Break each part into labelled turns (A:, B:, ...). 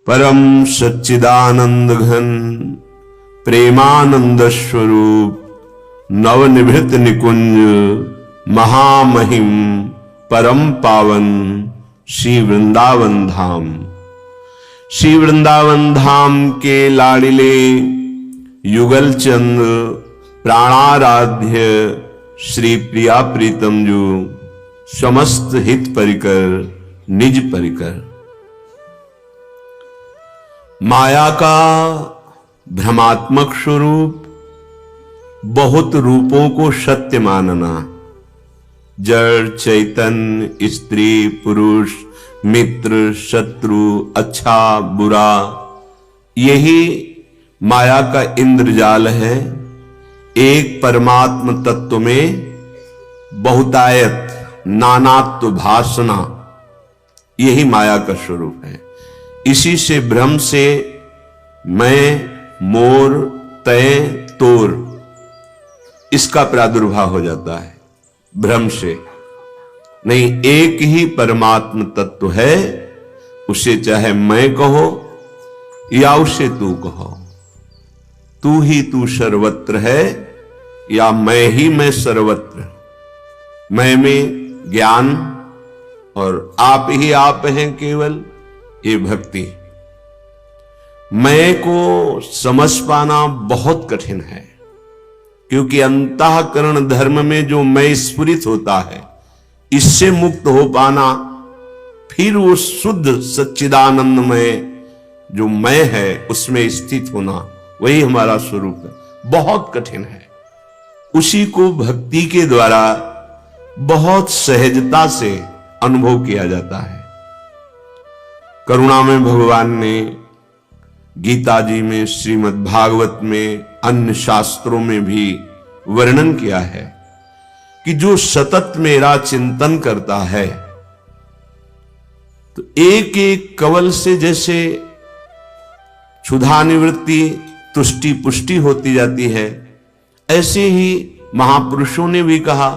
A: परम सच्चिदानंद घन प्रेमानंद स्वरूप नवनिभृत निकुंज महामहिम परम पावन श्री वृंदावन धाम। श्री वृंदावन धाम के लाडिले युगल चंद प्राणाराध्य श्री प्रिया प्रीतम जो समस्त हित परिकर निज परिकर। माया का भ्रमात्मक स्वरूप बहुत रूपों को सत्य मानना, जड़ चैतन्य स्त्री पुरुष मित्र शत्रु अच्छा बुरा, यही माया का इंद्रजाल है। एक परमात्म तत्व में बहुतायत नानात्व भासना, यही माया का स्वरूप है। इसी से भ्रम से मैं मोर तय तोर इसका प्रादुर्भाव हो जाता है। भ्रम से नहीं, एक ही परमात्म तत्व है, उसे चाहे मैं कहो या उसे तू कहो। तू ही तू सर्वत्र है या मैं ही मैं सर्वत्र। मैं में ज्ञान और आप ही आप हैं केवल, ये भक्ति। मैं को समझ पाना बहुत कठिन है, क्योंकि अंतःकरण धर्म में जो मैं स्फुरित होता है, इससे मुक्त हो पाना, फिर वो शुद्ध सच्चिदानंदमय जो मैं है उसमें स्थित होना, वही हमारा स्वरूप है, बहुत कठिन है। उसी को भक्ति के द्वारा बहुत सहजता से अनुभव किया जाता है। करुणा में भगवान ने गीता जी में, श्रीमद् भागवत में, अन्य शास्त्रों में भी वर्णन किया है कि जो सतत मेरा चिंतन करता है, तो एक एक कवल से जैसे क्षुधा निवृत्ति तुष्टि पुष्टि होती जाती है, ऐसे ही महापुरुषों ने भी कहा,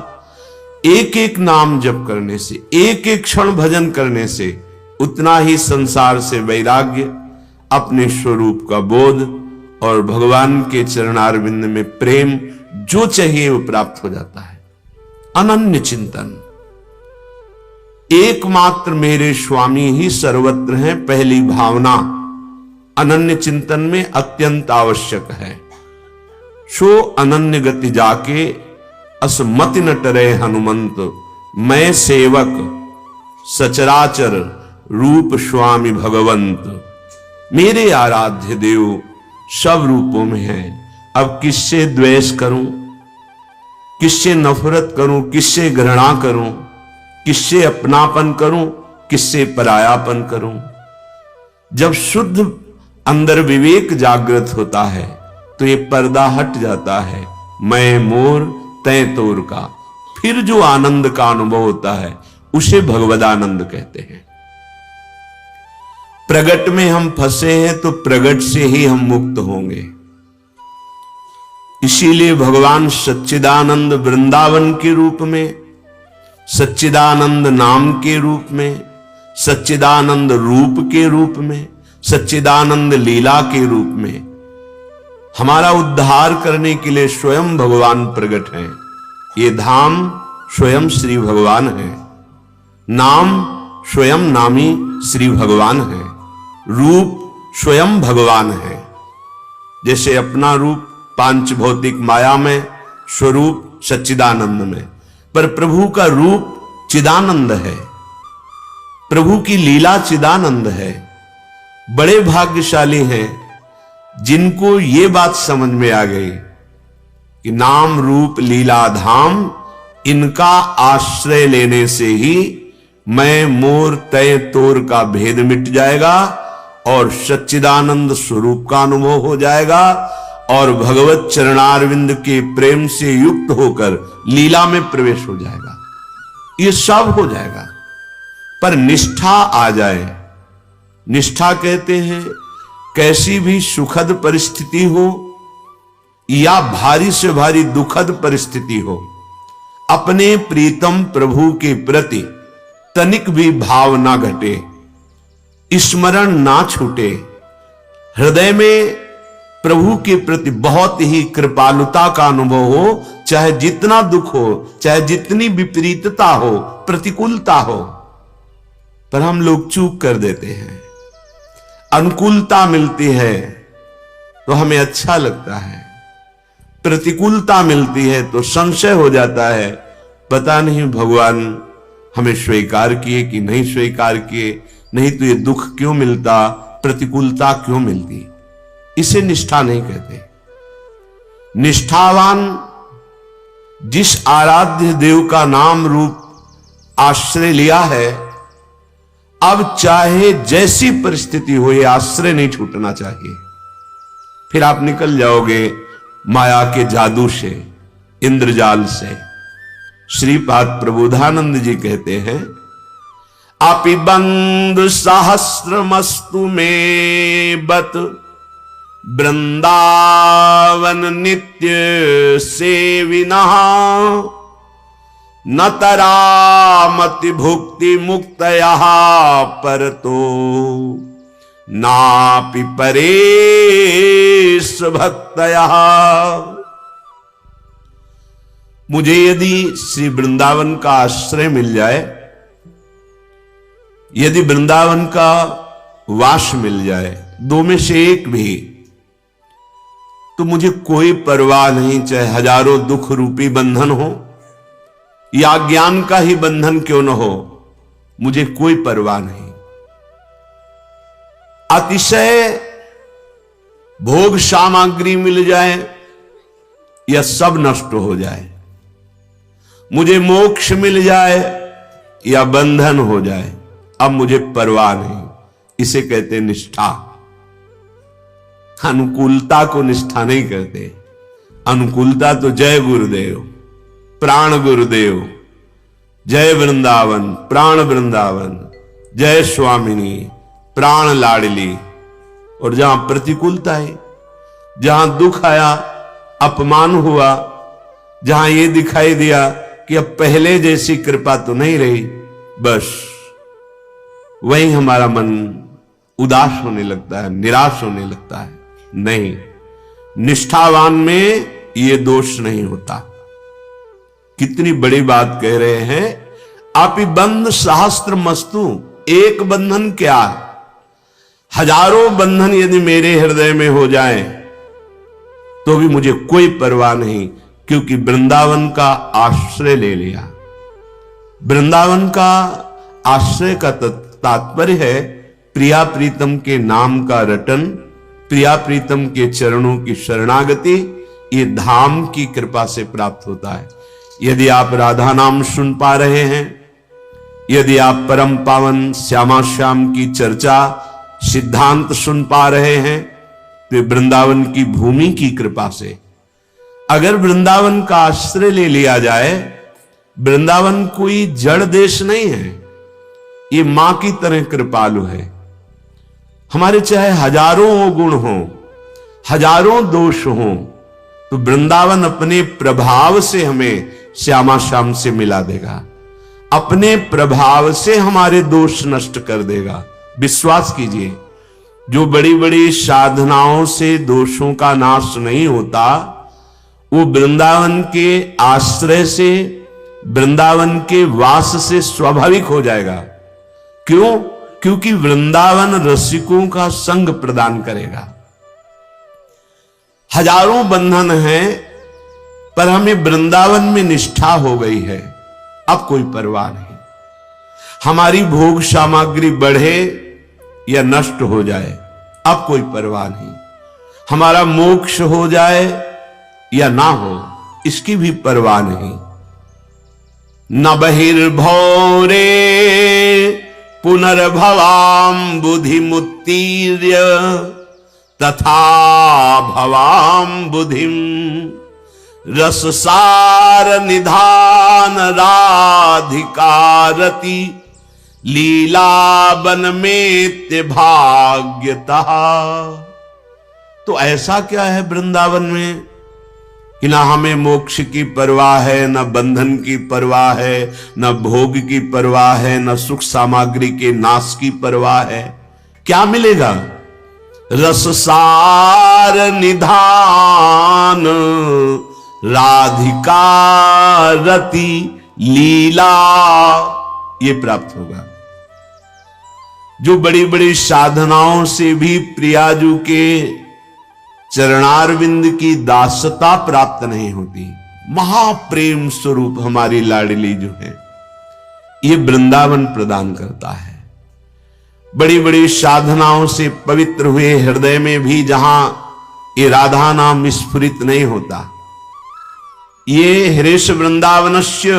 A: एक एक नाम जप करने से, एक एक क्षण भजन करने से उतना ही संसार से वैराग्य, अपने स्वरूप का बोध और भगवान के चरणारविंद में प्रेम जो चाहिए वो प्राप्त हो जाता है। अनन्य चिंतन, एकमात्र मेरे स्वामी ही सर्वत्र हैं, पहली भावना अनन्य चिंतन में अत्यंत आवश्यक है। सो अनन्य गति जाके असमति न टरे हनुमंत, मैं सेवक सचराचर रूप स्वामी भगवंत। मेरे आराध्य देव सब रूपों में है। अब किससे द्वेष करूं, किससे नफरत करूं, किससे घृणा करूं, किससे अपनापन करूं, किससे परायापन करूं। जब शुद्ध अंदर विवेक जागृत होता है तो ये पर्दा हट जाता है मैं मोर तय तोर का। फिर जो आनंद का अनुभव होता है उसे भगवदानंद कहते हैं। प्रगट में हम फंसे हैं तो प्रगट से ही हम मुक्त होंगे। इसीलिए भगवान सच्चिदानंद वृंदावन के रूप में, सच्चिदानंद नाम के रूप में, सच्चिदानंद रूप के रूप में, सच्चिदानंद लीला के रूप में हमारा उद्धार करने के लिए स्वयं भगवान प्रकट हैं। ये धाम स्वयं श्री भगवान है, नाम स्वयं नामी श्री भगवान है, रूप स्वयं भगवान है। जैसे अपना रूप पांच भौतिक माया में, स्वरूप सच्चिदानंद में, पर प्रभु का रूप चिदानंद है, प्रभु की लीला चिदानंद है। बड़े भाग्यशाली हैं जिनको ये बात समझ में आ गई कि नाम रूप लीला धाम, इनका आश्रय लेने से ही मैं मोर तय तोर का भेद मिट जाएगा और सच्चिदानंद स्वरूप का अनुभव हो जाएगा और भगवत चरणारविंद के प्रेम से युक्त होकर लीला में प्रवेश हो जाएगा। ये सब हो जाएगा, पर निष्ठा आ जाए। निष्ठा कहते हैं कैसी भी सुखद परिस्थिति हो या भारी से भारी दुखद परिस्थिति हो, अपने प्रीतम प्रभु के प्रति तनिक भी भाव ना घटे, स्मरण ना छूटे, हृदय में प्रभु के प्रति बहुत ही कृपालुता का अनुभव हो, चाहे जितना दुख हो, चाहे जितनी विपरीतता हो, प्रतिकूलता हो, पर हम लोग चूक कर देते हैं। अनुकूलता मिलती है तो हमें अच्छा लगता है, प्रतिकूलता मिलती है तो संशय हो जाता है, पता नहीं भगवान हमें स्वीकार किए कि नहीं स्वीकार किए, नहीं तो ये दुख क्यों मिलता, प्रतिकूलता क्यों मिलती। इसे निष्ठा नहीं कहते। निष्ठावान जिस आराध्य देव का नाम रूप आश्रय लिया है, अब चाहे जैसी परिस्थिति हो, ये आश्रय नहीं छूटना चाहिए। फिर आप निकल जाओगे माया के जादू से, इंद्रजाल से। श्रीपाद प्रबोधानंद जी कहते हैं, अपि बंधु सहस्रमस्तु में बत वृंदावन नित्य सेविना न तरामति भुक्ति मुक्तया परतो नापि परेश भक्तया। मुझे यदि श्री वृंदावन का आश्रय मिल जाए, यदि वृंदावन का वास मिल जाए, दो में से एक भी, तो मुझे कोई परवाह नहीं, चाहे हजारों दुख रूपी बंधन हो या ज्ञान का ही बंधन क्यों न हो, मुझे कोई परवाह नहीं। अतिशय भोग सामग्री मिल जाए या सब नष्ट हो जाए, मुझे मोक्ष मिल जाए या बंधन हो जाए, अब मुझे परवाह नहीं। इसे कहते निष्ठा। अनुकूलता को निष्ठा नहीं कहते। अनुकूलता तो जय गुरुदेव, प्राण गुरुदेव, जय वृंदावन, प्राण वृंदावन, जय स्वामिनी, प्राण लाडली। और जहां प्रतिकूलता है, जहां दुख आया, अपमान हुआ, जहां ये दिखाई दिया कि अब पहले जैसी कृपा तो नहीं रही, बस वहीं हमारा मन उदास होने लगता है, निराश होने लगता है। नहीं, निष्ठावान में ये दोष नहीं होता। कितनी बड़ी बात कह रहे हैं। आपि बंध सहस्त्र मस्तु, एक बंधन क्या, हजारों बंधन यदि मेरे हृदय में हो जाए तो भी मुझे कोई परवाह नहीं, क्योंकि वृंदावन का आश्रय ले लिया। वृंदावन का आश्रय का तात्पर्य है प्रिया प्रीतम के नाम का रटन, प्रिया प्रीतम के चरणों की शरणागति। ये धाम की कृपा से प्राप्त होता है। यदि आप राधा नाम सुन पा रहे हैं, यदि आप परम पावन श्यामा श्याम की चर्चा सिद्धांत सुन पा रहे हैं, तो वृंदावन की भूमि की कृपा से। अगर वृंदावन का आश्रय ले लिया जाए, वृंदावन कोई जड़ देश नहीं है, ये मां की तरह कृपालु है। हमारे चाहे हजारों गुण हो, हजारों दोष हो, तो वृंदावन अपने प्रभाव से हमें श्यामा श्याम से मिला देगा, अपने प्रभाव से हमारे दोष नष्ट कर देगा। विश्वास कीजिए, जो बड़ी बड़ी साधनाओं से दोषों का नाश नहीं होता, वो वृंदावन के आश्रय से, वृंदावन के वास से स्वाभाविक हो जाएगा। क्यों? क्योंकि वृंदावन रसिकों का संग प्रदान करेगा। हजारों बंधन हैं, पर हमें वृंदावन में निष्ठा हो गई है, अब कोई परवाह नहीं। हमारी भोग सामग्री बढ़े या नष्ट हो जाए, अब कोई परवाह नहीं। हमारा मोक्ष हो जाए या ना हो, इसकी भी परवाह नहीं। न बहिर्भौरे पुनर्भवाम बुद्धि मुत्तीर्य तथा भवाम बुद्धिम रससार निधान राधिकारति लीलावन में भाग्यतः। तो ऐसा क्या है वृंदावन में कि ना हमें मोक्ष की परवाह है, न बंधन की परवाह है, न भोग की परवाह है, न सुख सामग्री के नाश की परवाह है। क्या मिलेगा? रससार निधान राधिका रति लीला, ये प्राप्त होगा। जो बड़ी बड़ी साधनाओं से भी प्रियाजू के चरणारविंद की दासता प्राप्त नहीं होती। महाप्रेम स्वरूप हमारी लाडली जो है, ये वृंदावन प्रदान करता है। बड़ी बड़ी साधनाओं से पवित्र हुए हृदय में भी जहां ये राधा नाम स्फुरित नहीं होता, ये हरेश वृंदावनस्य,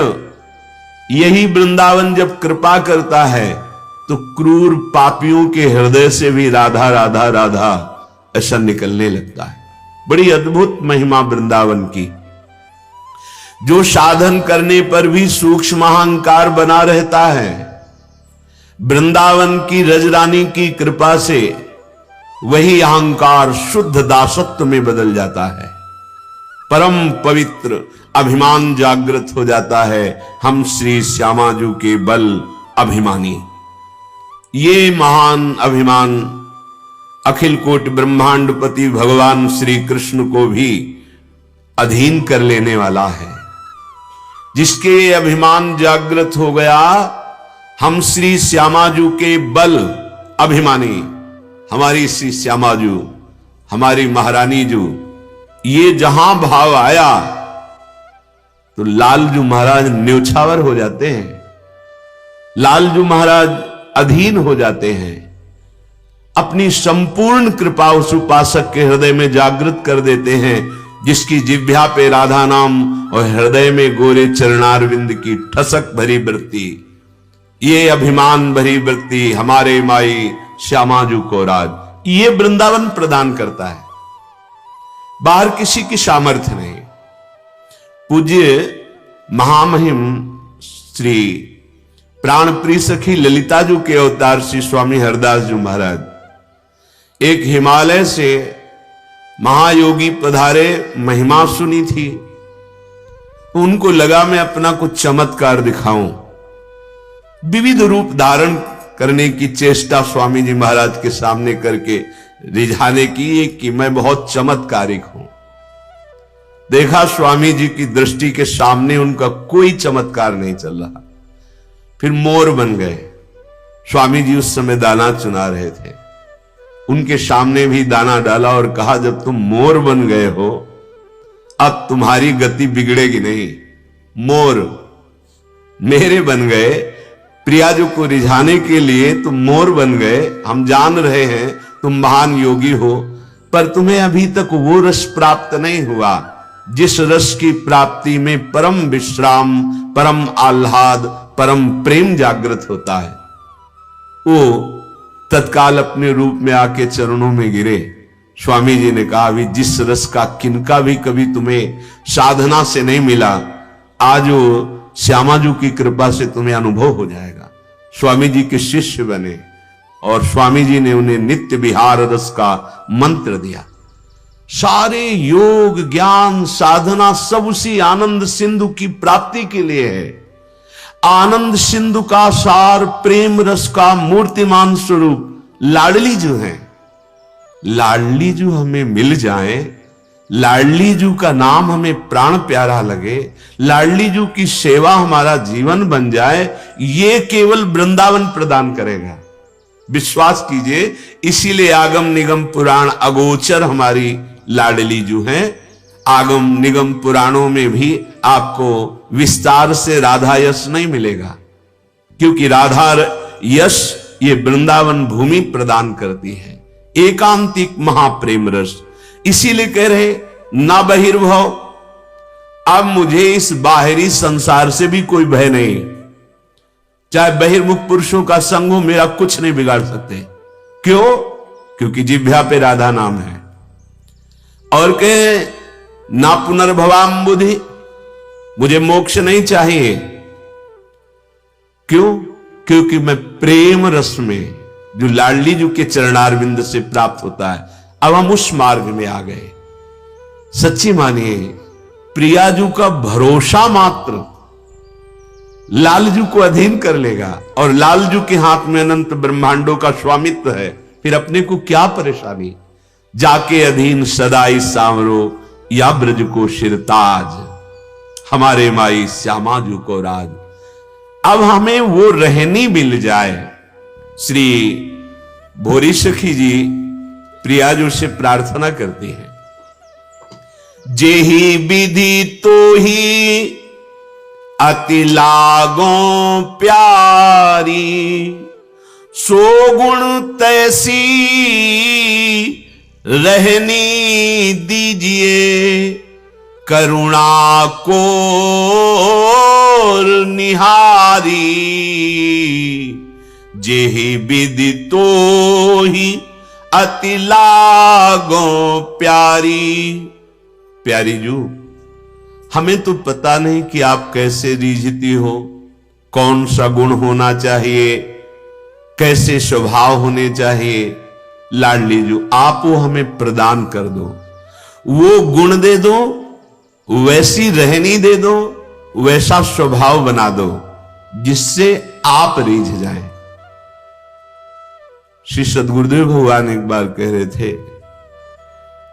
A: यही वृंदावन जब कृपा करता है तो क्रूर पापियों के हृदय से भी राधा राधा राधा ऐसा निकलने लगता है। बड़ी अद्भुत महिमा वृंदावन की। जो साधन करने पर भी सूक्ष्म अहंकार बना रहता है, वृंदावन की रजरानी की कृपा से वही अहंकार शुद्ध दासत्व में बदल जाता है। परम पवित्र अभिमान जागृत हो जाता है। हम श्री श्यामाजू के बल अभिमानी। ये महान अभिमान अखिल कोटि ब्रह्मांडपति भगवान श्री कृष्ण को भी अधीन कर लेने वाला है। जिसके अभिमान जागृत हो गया, हम श्री श्यामाजू के बल अभिमानी, हमारी श्री श्यामाजू, हमारी महारानी जू, ये जहां भाव आया तो लालजू महाराज न्योछावर हो जाते हैं। लालजू महाराज अधीन हो जाते हैं। अपनी संपूर्ण कृपा उस उपासक के हृदय में जागृत कर देते हैं, जिसकी जिह्वा पे राधा नाम और हृदय में गोरे चरणारविंद की ठसक भरी वृत्ति। ये अभिमान भरी वृत्ति हमारे माई श्यामाजू को राज, ये वृंदावन प्रदान करता है। बाहर किसी की सामर्थ्य नहीं। पूज्य महामहिम श्री प्राणप्रिय सखी ललिताजू के अवतार श्री स्वामी हरदास जी महाराज एक हिमालय से महायोगी पधारे, महिमा सुनी थी। उनको लगा मैं अपना कुछ चमत्कार दिखाऊं। विविध रूप धारण करने की चेष्टा स्वामी जी महाराज के सामने करके रिझाने की कि मैं बहुत चमत्कारिक हूं। देखा स्वामी जी की दृष्टि के सामने उनका कोई चमत्कार नहीं चल रहा। फिर मोर बन गए। स्वामी जी उस समय दाना चुना रहे थे। उनके सामने भी दाना डाला और कहा, जब तुम मोर बन गए हो, अब तुम्हारी गति बिगड़ेगी नहीं। मोर मेरे बन गए, प्रियाजू को रिझाने के लिए तुम मोर बन गए। हम जान रहे हैं तुम महान योगी हो, पर तुम्हें अभी तक वो रस प्राप्त नहीं हुआ जिस रस की प्राप्ति में परम विश्राम, परम आह्लाद, परम प्रेम जागृत होता है। वो तत्काल अपने रूप में आके चरणों में गिरे। स्वामी जी ने कहा, अभी जिस रस का किनका भी कभी तुम्हें साधना से नहीं मिला, आज वो श्यामाजू की कृपा से तुम्हें अनुभव हो जाएगा। स्वामी जी के शिष्य बने और स्वामी जी ने उन्हें नित्य विहार रस का मंत्र दिया। सारे योग ज्ञान साधना सब उसी आनंद सिंधु की प्राप्ति के लिए है। आनंद सिंधु का सार प्रेम रस का मूर्तिमान स्वरूप लाडली जू है। लाडली जू हमें मिल जाए, लाडली जू का नाम हमें प्राण प्यारा लगे, लाडली जू की सेवा हमारा जीवन बन जाए, ये केवल वृंदावन प्रदान करेगा। विश्वास कीजिए, इसीलिए आगम निगम पुराण अगोचर हमारी लाडली जू हैं। आगम निगम पुराणों में भी आपको विस्तार से राधा यश नहीं मिलेगा, क्योंकि राधा यश ये वृंदावन भूमि प्रदान करती है, एकांतिक महाप्रेम रस। इसीलिए कह रहे ना बहिर्भव, अब मुझे इस बाहरी संसार से भी कोई भय नहीं। चाहे बहिर्मुख पुरुषों का संग हो, मेरा कुछ नहीं बिगाड़ सकते। क्यों? क्योंकि जिह्वा पे राधा नाम है। और कहे ना पुनर्भवाम बुद्धि, मुझे मोक्ष नहीं चाहिए। क्यों? क्योंकि मैं प्रेम रस में जो लाडली जू के चरणारविंद से प्राप्त होता है, अब हम उस मार्ग में आ गए। सच्ची मानिए, प्रियाजू का भरोसा मात्र लालजू को अधीन कर लेगा, और लालजू के हाथ में अनंत ब्रह्मांडों का स्वामित्व है। फिर अपने को क्या परेशानी। जाके अधीन सदाई सांवरो या ब्रज को शिरताज, हमारे माई श्यामा जू को राज। अब हमें वो रहनी मिल जाए। श्री भोरी सखी जी प्रिया जी से प्रार्थना करती हैं, जेही विधि तो ही अति लागो प्यारी, सो गुण तैसी रहनी दीजिए, करुणा को निहारी। जेहि विधि तो ही अति लागो प्यारी। प्यारी जू, हमें तो पता नहीं कि आप कैसे रीझती हो, कौन सा गुण होना चाहिए, कैसे स्वभाव होने चाहिए। लाडली जू, आप वो हमें प्रदान कर दो, वो गुण दे दो, वैसी रहनी दे दो, वैसा स्वभाव बना दो जिससे आप रीझ जाएं। श्री सद्गुरुदेव भगवान एक बार कह रहे थे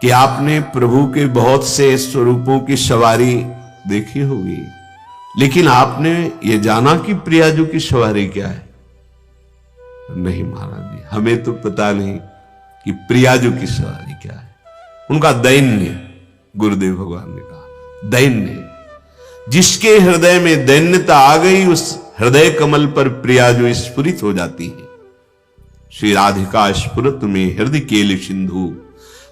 A: कि आपने प्रभु के बहुत से स्वरूपों की सवारी देखी होगी, लेकिन आपने ये जाना कि प्रियाजू की सवारी क्या है? नहीं महाराज जी, हमें तो पता नहीं कि प्रियाजू की सवारी क्या है। उनका दैन्य, गुरुदेव भगवान ने कहा दैन्य, जिसके हृदय में दैन्यता आ गई उस हृदय कमल पर प्रियाजू स्फुरित हो जाती है। श्री राधिका स्फुरत में हृदय केल सिंधु,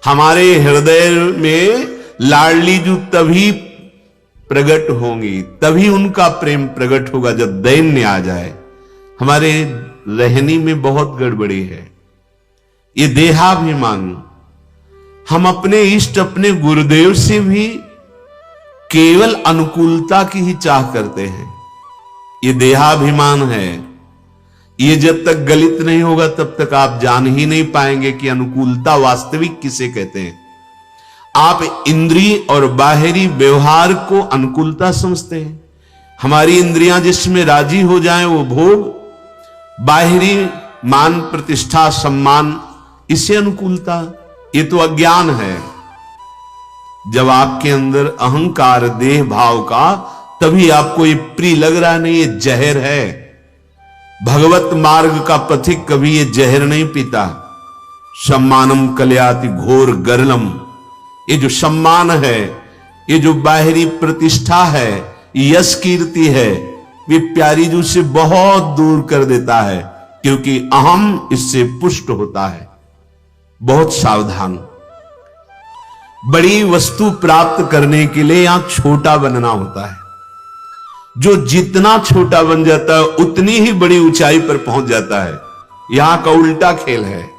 A: हमारे हृदय में लाडली जू तभी प्रकट होंगी, तभी उनका प्रेम प्रकट होगा जब दैन्य आ जाए। हमारे रहनी में बहुत गड़बड़ी है, ये देहाभिमान। हम अपने इष्ट, अपने गुरुदेव से भी केवल अनुकूलता की ही चाह करते हैं। ये देहाभिमान है। ये जब तक गलित नहीं होगा तब तक आप जान ही नहीं पाएंगे कि अनुकूलता वास्तविक किसे कहते हैं। आप इंद्रिय और बाहरी व्यवहार को अनुकूलता समझते हैं। हमारी इंद्रियां जिसमें राजी हो जाएं वो भोग, बाहरी मान प्रतिष्ठा सम्मान, इसे अनुकूलता। ये तो अज्ञान है। जब आपके अंदर अहंकार देह भाव का, तभी आपको ये प्रिय लग रहा नहीं, ये जहर है। भगवत मार्ग का पथिक कभी ये जहर नहीं पीता। सम्मानम कल्याति घोर गरलम, ये जो सम्मान है, ये जो बाहरी प्रतिष्ठा है, यश कीर्ति है, वे प्यारी जू से बहुत दूर कर देता है, क्योंकि अहम इससे पुष्ट होता है। बहुत सावधान। बड़ी वस्तु प्राप्त करने के लिए यहां छोटा बनना होता है। जो जितना छोटा बन जाता है उतनी ही बड़ी ऊंचाई पर पहुंच जाता है। यहां का उल्टा खेल है।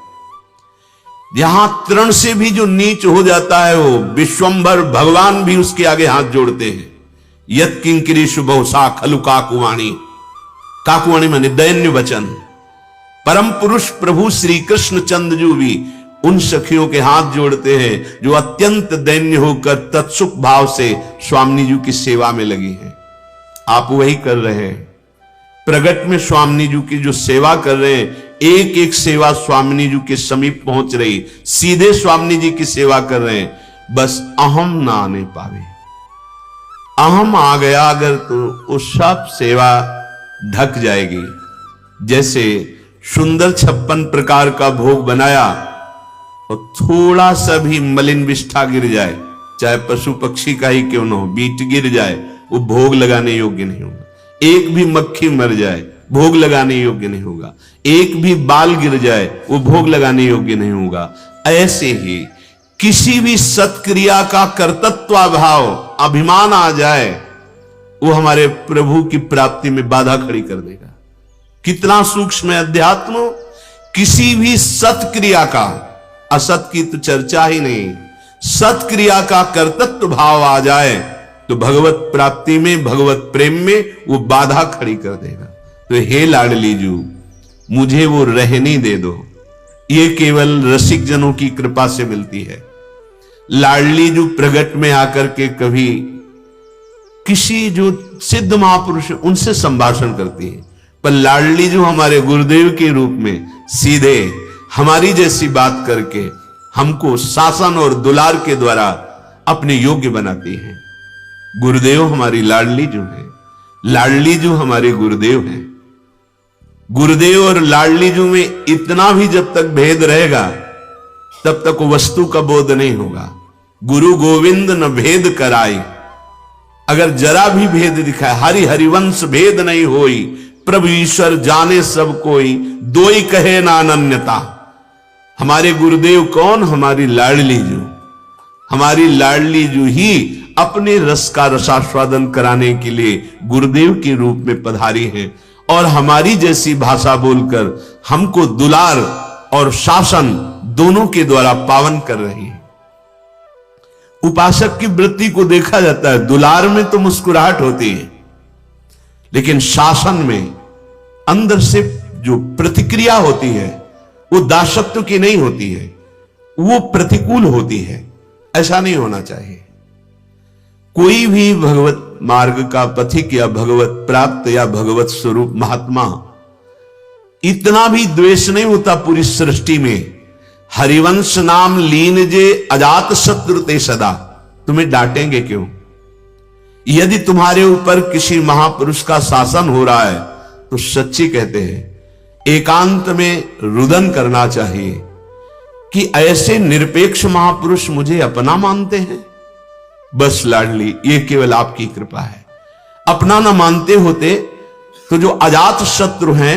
A: यहां तृण से भी जो नीच हो जाता है वो विश्वंभर भगवान भी उसके आगे हाथ जोड़ते हैं। यत किंकरी शुभसा खलु काकुवाणी, काकुवाणी माने दैन्य वचन। परम पुरुष प्रभु श्री कृष्ण चंद्रजू भी उन सखियों के हाथ जोड़ते हैं जो अत्यंत दैन्य होकर तत्सुख भाव से स्वामी जी की सेवा में लगी हैं। आप वही कर रहे हैं। प्रगट में स्वामी जी की जो सेवा कर रहे हैं, एक एक सेवा स्वामी जी के समीप पहुंच रही, सीधे स्वामी जी की सेवा कर रहे हैं। बस अहम ना आने पावे। अहम आ गया अगर तो उस सब सेवा ढक जाएगी। जैसे सुंदर 56 प्रकार का भोग बनाया और थोड़ा सा भी मलिन विष्ठा गिर जाए, चाहे पशु पक्षी का ही क्यों न हो, बीट गिर जाए, वो भोग लगाने योग्य नहीं होगा। एक भी मक्खी मर जाए, भोग लगाने योग्य नहीं होगा। एक भी बाल गिर जाए, वो भोग लगाने योग्य नहीं होगा। ऐसे ही किसी भी सत्क्रिया का कर्तृत्वाभाव, अभिमान आ जाए, वो हमारे प्रभु की प्राप्ति में बाधा खड़ी कर देगा। कितना सूक्ष्म है अध्यात्म। किसी भी सत्क्रिया का, असत की तो चर्चा ही नहीं, सत्क्रिया का कर्तृत्व भाव आ जाए तो भगवत प्राप्ति में, भगवत प्रेम में वो बाधा खड़ी कर देगा। तो हे लाडली जू, मुझे वो रहनी दे दो। ये केवल रसिक जनों की कृपा से मिलती है। लाडली जू प्रगट में आकर के कभी किसी जो सिद्ध महापुरुष उनसे संभाषण करती है, पर लाडली जो हमारे गुरुदेव के रूप में सीधे हमारी जैसी बात करके हमको शासन और दुलार के द्वारा अपने योग्य बनाती हैं। गुरुदेव हमारी लाडली जो है, लाडली जो हमारे गुरुदेव हैं। गुरुदेव और लाडली जो में इतना भी जब तक भेद रहेगा तब तक वस्तु का बोध नहीं होगा। गुरु गोविंद न भेद कराई, अगर जरा भी भेद दिखाए, हरि हरिवंश भेद नहीं होई, प्रभु ईश्वर जाने सब कोई, दोई कहे ना अनन्यता। हमारे गुरुदेव कौन? हमारी लाडली जो, हमारी लाडली जो ही अपने रस का रसास्वादन कराने के लिए गुरुदेव के रूप में पधारी हैं और हमारी जैसी भाषा बोलकर हमको दुलार और शासन दोनों के द्वारा पावन कर रही है। उपासक की वृत्ति को देखा जाता है, दुलार में तो मुस्कुराहट होती है, लेकिन शासन में अंदर से जो प्रतिक्रिया होती है वो दासत्व की नहीं होती है, वो प्रतिकूल होती है। ऐसा नहीं होना चाहिए। कोई भी भगवत मार्ग का पथिक या भगवत प्राप्त या भगवत स्वरूप महात्मा, इतना भी द्वेष नहीं होता पूरी सृष्टि में। हरिवंश नाम लीन जे अजात शत्रु ते सदा, तुम्हें डांटेंगे क्यों? यदि तुम्हारे ऊपर किसी महापुरुष का शासन हो रहा है तो सच्ची कहते हैं एकांत में रुदन करना चाहिए कि ऐसे निरपेक्ष महापुरुष मुझे अपना मानते हैं। बस लाडली, ये केवल आपकी कृपा है। अपना न मानते होते तो जो अजात शत्रु हैं,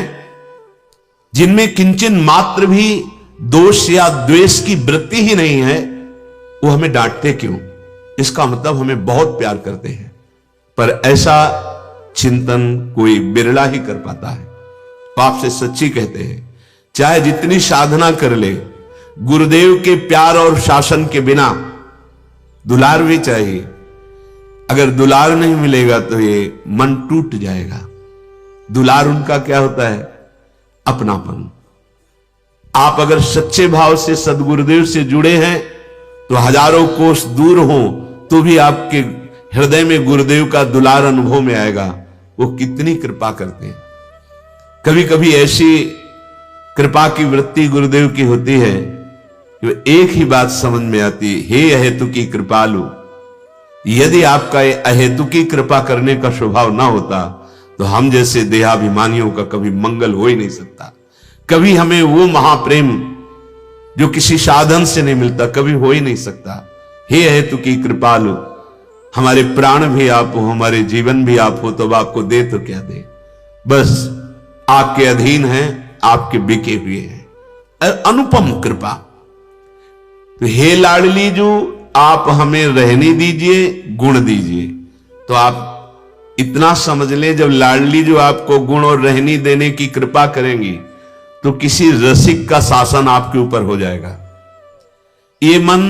A: जिनमें किंचन मात्र भी दोष या द्वेष की वृत्ति ही नहीं है, वो हमें डांटते क्यों? इसका मतलब हमें बहुत प्यार करते हैं। पर ऐसा चिंतन कोई बिरला ही कर पाता है। तो आपसे सच्ची कहते हैं, चाहे जितनी साधना कर ले, गुरुदेव के प्यार और शासन के बिना दुलार भी चाहिए। अगर दुलार नहीं मिलेगा तो ये मन टूट जाएगा। दुलार उनका क्या होता है? अपनापन। आप अगर सच्चे भाव से सदगुरुदेव से जुड़े हैं तो हजारों कोस दूर हो तो भी आपके हृदय में गुरुदेव का दुलार अनुभव में आएगा। वो कितनी कृपा करते हैं। कभी कभी ऐसी कृपा की वृत्ति गुरुदेव की होती है कि एक ही बात समझ में आती, हे अहेतु की कृपालु, यदि आपका ये अहेतु की कृपा करने का स्वभाव ना होता तो हम जैसे देहाभिमानियों का कभी मंगल हो ही नहीं सकता। कभी हमें वो महाप्रेम जो किसी साधन से नहीं मिलता कभी हो ही नहीं सकता। हे अहेतु की कृपालु, हमारे प्राण भी आप हो, हमारे जीवन भी आप हो, तो आपको दे तो क्या दे? बस आपके अधीन हैं, आपके बिके हुए हैं। अनुपम कृपा। तो हे लाडली जो, आप हमें रहने दीजिए, गुण दीजिए। तो आप इतना समझ ले, जब लाडली जो आपको गुण और रहनी देने की कृपा करेंगी तो किसी रसिक का शासन आपके ऊपर हो जाएगा। ये मन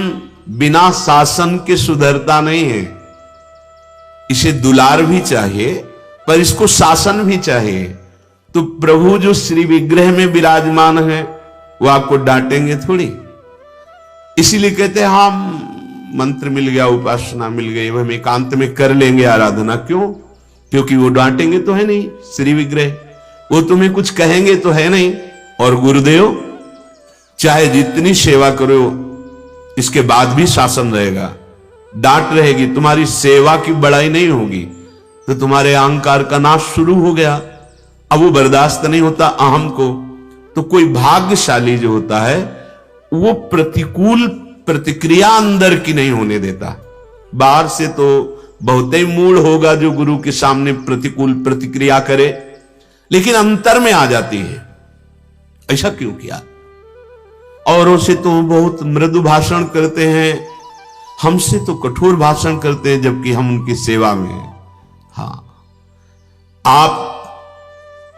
A: बिना शासन के सुधरता नहीं है। इसे दुलार भी चाहिए पर इसको शासन भी चाहिए। तो प्रभु जो श्री विग्रह में विराजमान है वो आपको डांटेंगे थोड़ी। इसीलिए कहते हैं हाँ, मंत्र मिल गया, उपासना मिल गई, हम एकांत में कर लेंगे आराधना। क्यों? क्योंकि वो डांटेंगे तो है नहीं श्री विग्रह, वो तुम्हें कुछ कहेंगे तो है नहीं। और गुरुदेव चाहे जितनी सेवा करो इसके बाद भी शासन रहेगा, डांट रहेगी, तुम्हारी सेवा की बड़ाई नहीं होगी तो तुम्हारे अहंकार का नाश शुरू हो गया। अब वो बर्दाश्त नहीं होता अहम को। तो कोई भाग्यशाली जो होता है वो प्रतिकूल प्रतिक्रिया अंदर की नहीं होने देता। बाहर से तो बहुत ही मूड होगा जो गुरु के सामने प्रतिकूल प्रतिक्रिया करे, लेकिन अंतर में आ जाती है, ऐसा क्यों किया? औरों से तो बहुत मृदु भाषण करते हैं, हमसे तो कठोर भाषण करते हैं, जबकि हम उनकी सेवा में हैं। हाँ, आप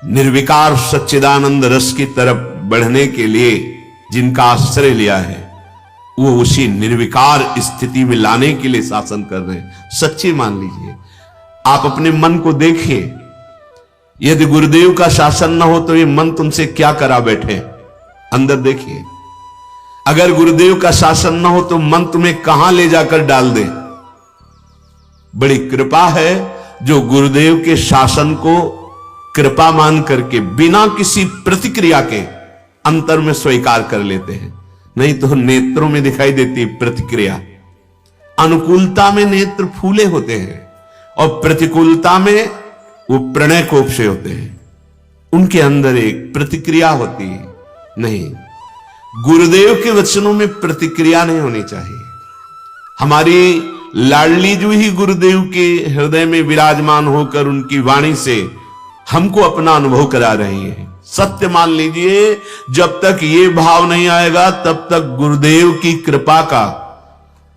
A: निर्विकार सच्चिदानंद रस की तरफ बढ़ने के लिए जिनका आश्रय लिया है वो उसी निर्विकार स्थिति में लाने के लिए शासन कर रहे हैं। सच्ची मान लीजिए। आप अपने मन को देखिए, यदि गुरुदेव का शासन ना हो तो ये मन तुमसे क्या करा बैठे। अंदर देखिए, अगर गुरुदेव का शासन ना हो तो मन तुम्हें कहां ले जाकर डाल दे। बड़ी कृपा है जो गुरुदेव के शासन को कृपा मान करके बिना किसी प्रतिक्रिया के अंतर में स्वीकार कर लेते हैं, नहीं तो नेत्रों में दिखाई देती है प्रतिक्रिया। अनुकूलता में नेत्र फूले होते हैं और प्रतिकूलता में वो प्रणय कोप से होते हैं, उनके अंदर एक प्रतिक्रिया होती है। नहीं, गुरुदेव के वचनों में प्रतिक्रिया नहीं होनी चाहिए। हमारी लाडली जो ही गुरुदेव के हृदय में विराजमान होकर उनकी वाणी से हमको अपना अनुभव करा रही है। सत्य मान लीजिए, जब तक ये भाव नहीं आएगा तब तक गुरुदेव की कृपा का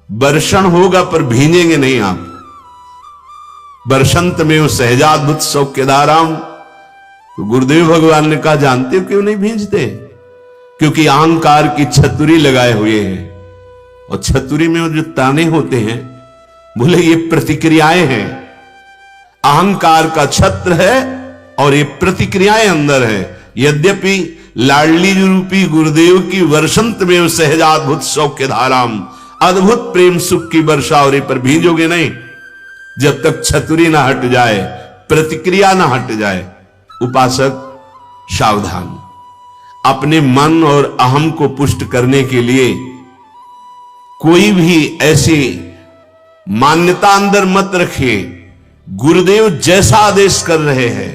A: वर्षण होगा पर भींजेंगे नहीं आप। वर्षंत में वो सहजाद्भुत सौख्यदाराम, तो गुरुदेव भगवान ने कहा जानते हो क्यों नहीं भींजते? क्योंकि अहंकार की छतुरी लगाए हुए हैं, और छतुरी में वो जो ताने होते हैं, बोले ये प्रतिक्रियाएं हैं। अहंकार का छत्र है और ये प्रतिक्रियाएं अंदर है। यद्यपि लाडली रूपी गुरुदेव की वर्षंत में सहजाद्भुत सौख्य धाराम, अद्भुत प्रेम सुख की वर्षा और पर भीजोगे नहीं जब तक छतुरी ना हट जाए, प्रतिक्रिया ना हट जाए। उपासक सावधान, अपने मन और अहम को पुष्ट करने के लिए कोई भी ऐसी मान्यता अंदर मत रखिए। गुरुदेव जैसा आदेश कर रहे हैं,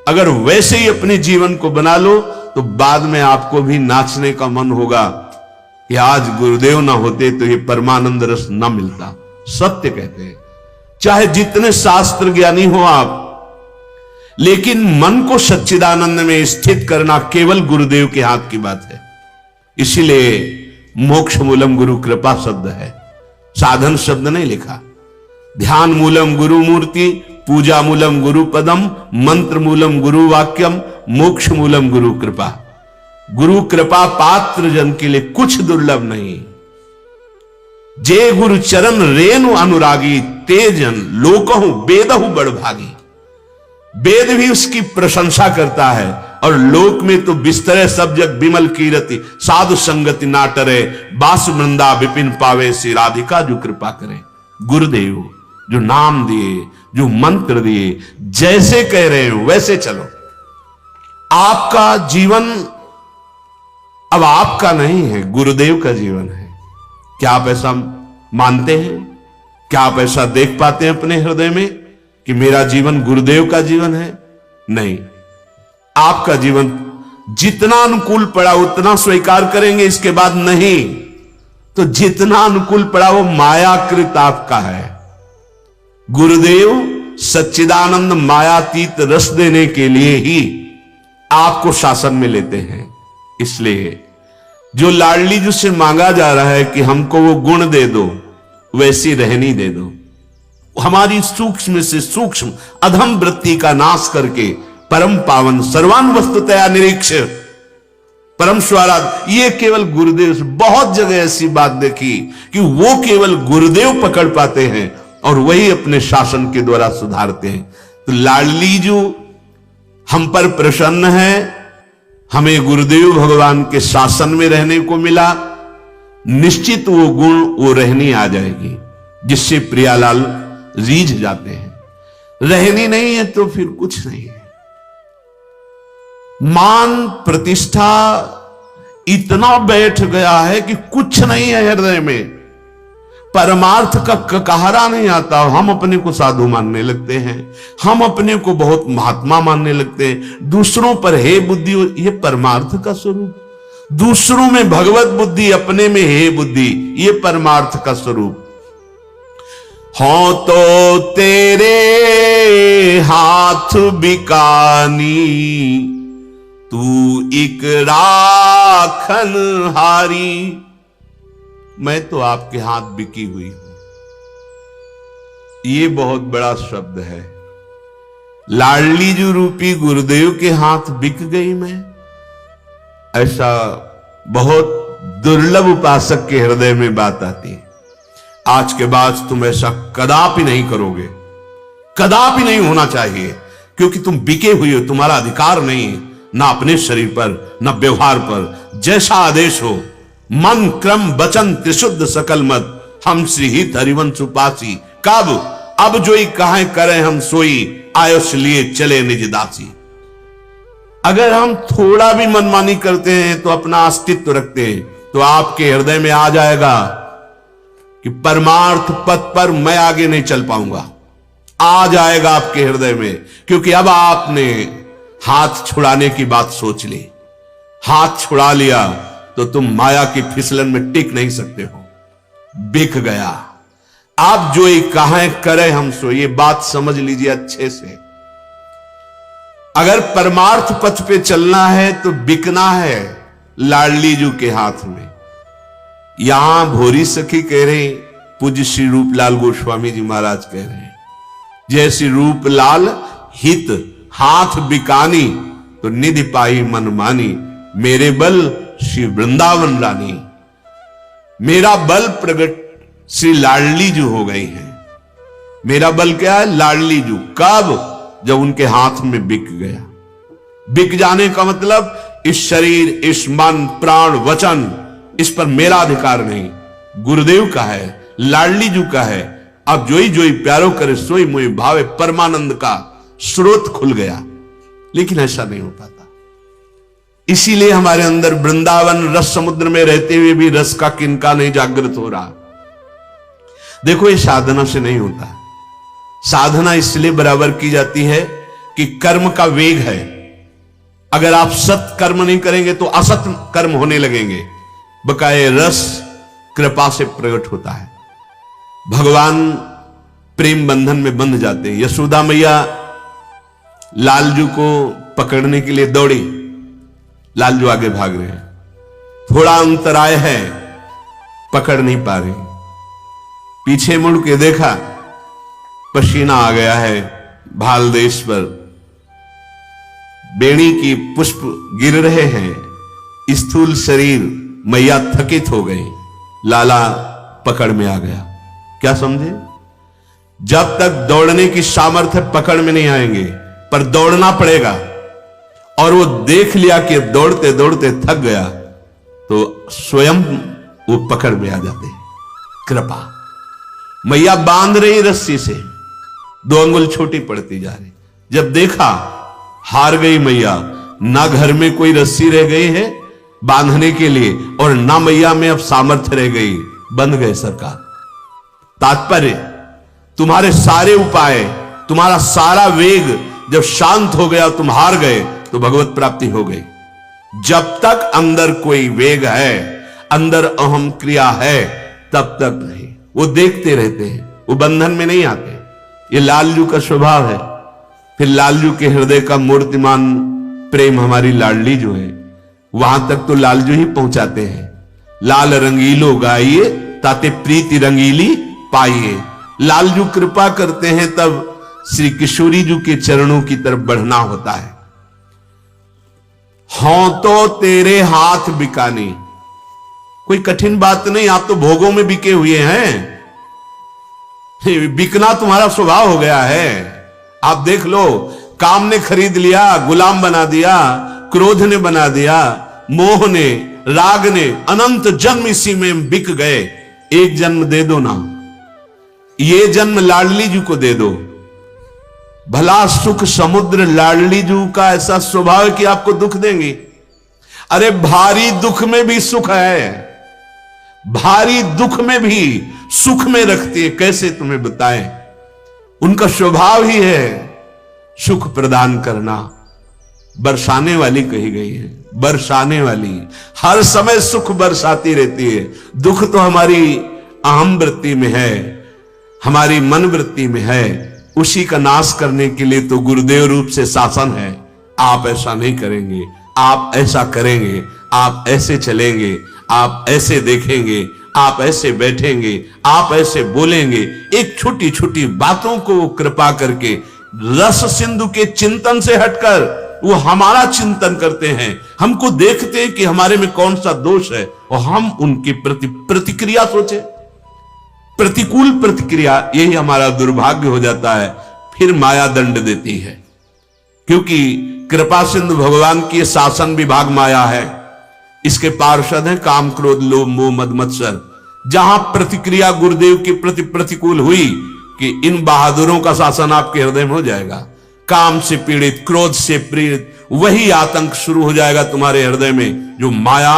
A: अगर वैसे ही अपने जीवन को बना लो तो बाद में आपको भी नाचने का मन होगा कि आज गुरुदेव ना होते तो ये परमानंद रस ना मिलता। सत्य कहते हैं, चाहे जितने शास्त्र ज्ञानी हो आप, लेकिन मन को सच्चिदानंद में स्थित करना केवल गुरुदेव के हाथ की बात है। इसीलिए मोक्ष मूलम गुरु कृपा शब्द है, साधन शब्द नहीं लिखा। ध्यान मूलम गुरु मूर्ति, पूजा मूलम गुरु पदम, मंत्र मूलम गुरु वाक्यम, मोक्ष मूलम गुरु कृपा। गुरु कृपा पात्र जन के लिए कुछ दुर्लभ नहीं। जे गुरु चरण रेणु अनुरागी, तेजन लोकहु वेदहु बड़भागी। वेद भी उसकी प्रशंसा करता है, और लोक में तो बिस्तरे सब जग विमल कीरति, साधु संगति ना टरे, बास वृंदा विपिन पावे, श्री राधिका जो कृपा करे। गुरुदेव जो नाम दिए, जो मंत्र दिए, जैसे कह रहे हो वैसे चलो। आपका जीवन अब आपका नहीं है, गुरुदेव का जीवन है। क्या आप ऐसा मानते हैं? क्या आप ऐसा देख पाते हैं अपने हृदय में कि मेरा जीवन गुरुदेव का जीवन है? नहीं, आपका जीवन जितना अनुकूल पड़ा उतना स्वीकार करेंगे, इसके बाद नहीं। तो जितना अनुकूल पड़ा वो मायाकृत आपका है। गुरुदेव सच्चिदानंद मायातीत रस देने के लिए ही आपको शासन में लेते हैं। इसलिए जो लाडली जी से मांगा जा रहा है कि हमको वो गुण दे दो, वैसी रहनी दे दो, हमारी सूक्ष्म से सूक्ष्म अधम वृत्ति का नाश करके परम पावन सर्वान वस्तुतया निरीक्ष परम स्वराज, ये केवल गुरुदेव से। बहुत जगह ऐसी बात देखी कि वो केवल गुरुदेव पकड़ पाते हैं और वही अपने शासन के द्वारा सुधारते हैं। तो लाडली जो हम पर प्रसन्न है, हमें गुरुदेव भगवान के शासन में रहने को मिला, निश्चित वो गुण वो रहनी आ जाएगी, जिससे प्रियालाल रीझ जाते हैं। रहनी नहीं है तो फिर कुछ नहीं है। मान प्रतिष्ठा इतना बैठ गया है कि कुछ नहीं है हृदय में, परमार्थ का ककहरा नहीं आता। हम अपने को साधु मानने लगते हैं, हम अपने को बहुत महात्मा मानने लगते हैं। दूसरों पर हे बुद्धि, ये परमार्थ का स्वरूप। दूसरों में भगवत बुद्धि, अपने में हे बुद्धि, ये परमार्थ का स्वरूप। हो तो तेरे हाथ बिकानी, तू एक राखन हारी। मैं तो आपके हाथ बिकी हुई हूं। ये बहुत बड़ा शब्द है। लाडली जो रूपी गुरुदेव के हाथ बिक गई मैं, ऐसा बहुत दुर्लभ उपासक के हृदय में बात आती है। आज के बाद तुम ऐसा कदापि नहीं करोगे, कदापि नहीं होना चाहिए, क्योंकि तुम बिके हुए हो, तुम्हारा अधिकार नहीं है ना अपने शरीर पर ना व्यवहार पर। जैसा आदेश हो, मन क्रम वचन त्रिशुद्ध सकल मत, हम श्री हित हरिवंश उपासी। कब? अब जो ही कहा करें हम सोई, आयुष लिए चले निज दासी। अगर हम थोड़ा भी मनमानी करते हैं तो अपना अस्तित्व रखते हैं, तो आपके हृदय में आ जाएगा कि परमार्थ पथ पर मैं आगे नहीं चल पाऊंगा। आ जाएगा आपके हृदय में, क्योंकि अब आपने हाथ छुड़ाने की बात सोच ली। हाथ छुड़ा लिया तो तुम माया की फिसलन में टिक नहीं सकते हो, बिक गया। आप जो ही कहें करें हम सो, ये बात समझ लीजिए अच्छे से। अगर परमार्थ पथ पे चलना है तो बिकना है लाडली जू के हाथ में। यहां भोरी सखी कह रहे, पूज्य श्री रूपलाल गोस्वामी जी महाराज कह रहे हैं, जैसी रूपलाल हित हाथ बिकानी तो निधि पाई मन मानी, मेरे बल श्री वृंदावन रानी। मेरा बल प्रगट श्री लाडली जू हो गई है। मेरा बल क्या है? लाडली जू। कब? जब उनके हाथ में बिक गया। बिक जाने का मतलब इस शरीर, इस मन, प्राण, वचन, इस पर मेरा अधिकार नहीं, गुरुदेव का है, लाडली जू का है। अब जोई जोई प्यारो करे सोई मोई भावे, परमानंद का स्रोत खुल गया। लेकिन ऐसा नहीं हो पाता। इसीलिए हमारे अंदर वृंदावन रस समुद्र में रहते हुए भी रस का किनका नहीं जागृत हो रहा। देखो, ये साधना से नहीं होता। साधना इसलिए बराबर की जाती है कि कर्म का वेग है। अगर आप सत कर्म नहीं करेंगे तो असत कर्म होने लगेंगे। बकाये रस कृपा से प्रकट होता है। भगवान प्रेम बंधन में बंध जाते हैं। यशोदा मैया लालजू को पकड़ने के लिए दौड़ी, लालजू आगे भाग रहे हैं, थोड़ा अंतराय है, पकड़ नहीं पा रहे। पीछे मुड़ के देखा, पसीना आ गया है भाल देश पर, बेणी की पुष्प गिर रहे हैं, स्थूल शरीर, मैया थकित हो गई, लाला पकड़ में आ गया। क्या समझे? जब तक दौड़ने की सामर्थ्य पकड़ में नहीं आएंगे, पर दौड़ना पड़ेगा। और वो देख लिया कि दौड़ते दौड़ते थक गया, तो स्वयं वो पकड़ में आ जाते। कृपा। मैया बांध रही रस्सी से, 2 अंगुल छोटी पड़ती जा रही। जब देखा हार गई मैया, ना घर में कोई रस्सी रह गई है बांधने के लिए, और ना मैया में अब सामर्थ्य रह गई, बंध गए सरकार। तात्पर्य, तुम्हारे सारे उपाय, तुम्हारा सारा वेग जब शांत हो गया, तुम हार गए, तो भगवत प्राप्ति हो गई। जब तक अंदर कोई वेग है, अंदर अहम क्रिया है, तब तक नहीं। वो देखते रहते हैं, वो बंधन में नहीं आते। ये लालजू का स्वभाव है। फिर लालजू के हृदय का मूर्तिमान प्रेम हमारी लाडली जो है, वहां तक तो लालजू ही पहुंचाते हैं। लाल रंगीलो गाइए ताते प्रीति रंगीली पाइए। लालजू कृपा करते हैं, तब श्री किशोरी जी के चरणों की तरफ बढ़ना होता है। हों तो तेरे हाथ बिकानी, कोई कठिन बात नहीं। आप तो भोगों में बिके हुए हैं, बिकना तुम्हारा स्वभाव हो गया है। आप देख लो, काम ने खरीद लिया, गुलाम बना दिया, क्रोध ने बना दिया, मोह ने, राग ने, अनंत जन्म इसी में बिक गए। एक जन्म दे दो ना, ये जन्म लाडली जी को दे दो। भला सुख समुद्र लाडली जी का ऐसा स्वभाव है कि आपको दुख देंगी। अरे भारी दुख में भी सुख है, भारी दुख में भी सुख में रखती है। कैसे तुम्हें बताएं? उनका स्वभाव ही है सुख प्रदान करना। बरसाने वाली कही गई है, बरसाने वाली, हर समय सुख बरसाती रहती है। दुख तो हमारी अहम वृत्ति में है, हमारी मन वृत्ति में है। उसी का नाश करने के लिए तो गुरुदेव रूप से शासन है। आप ऐसा नहीं करेंगे, आप ऐसा करेंगे, आप ऐसे चलेंगे, आप ऐसे देखेंगे, आप ऐसे बैठेंगे, आप ऐसे बोलेंगे। एक छोटी छोटी बातों को कृपा करके रस सिंधु के चिंतन से हटकर वो हमारा चिंतन करते हैं। हमको देखते हैं कि हमारे में कौन सा दोष है, और हम उनके प्रति प्रतिक्रिया सोचे। प्रतिकूल प्रतिक्रिया, यही हमारा दुर्भाग्य हो जाता है। फिर माया दंड देती है, क्योंकि कृपा सिंधु भगवान की शासन विभाग माया है। इसके पार्षद हैं काम, क्रोध, लोभ, मोह, मद, मत्सर। जहां प्रतिक्रिया गुरुदेव के प्रति प्रतिकूल हुई कि इन बहादुरों का शासन आपके हृदय में हो जाएगा। काम से पीड़ित, क्रोध से पीड़ित, वही आतंक शुरू हो जाएगा तुम्हारे हृदय में जो माया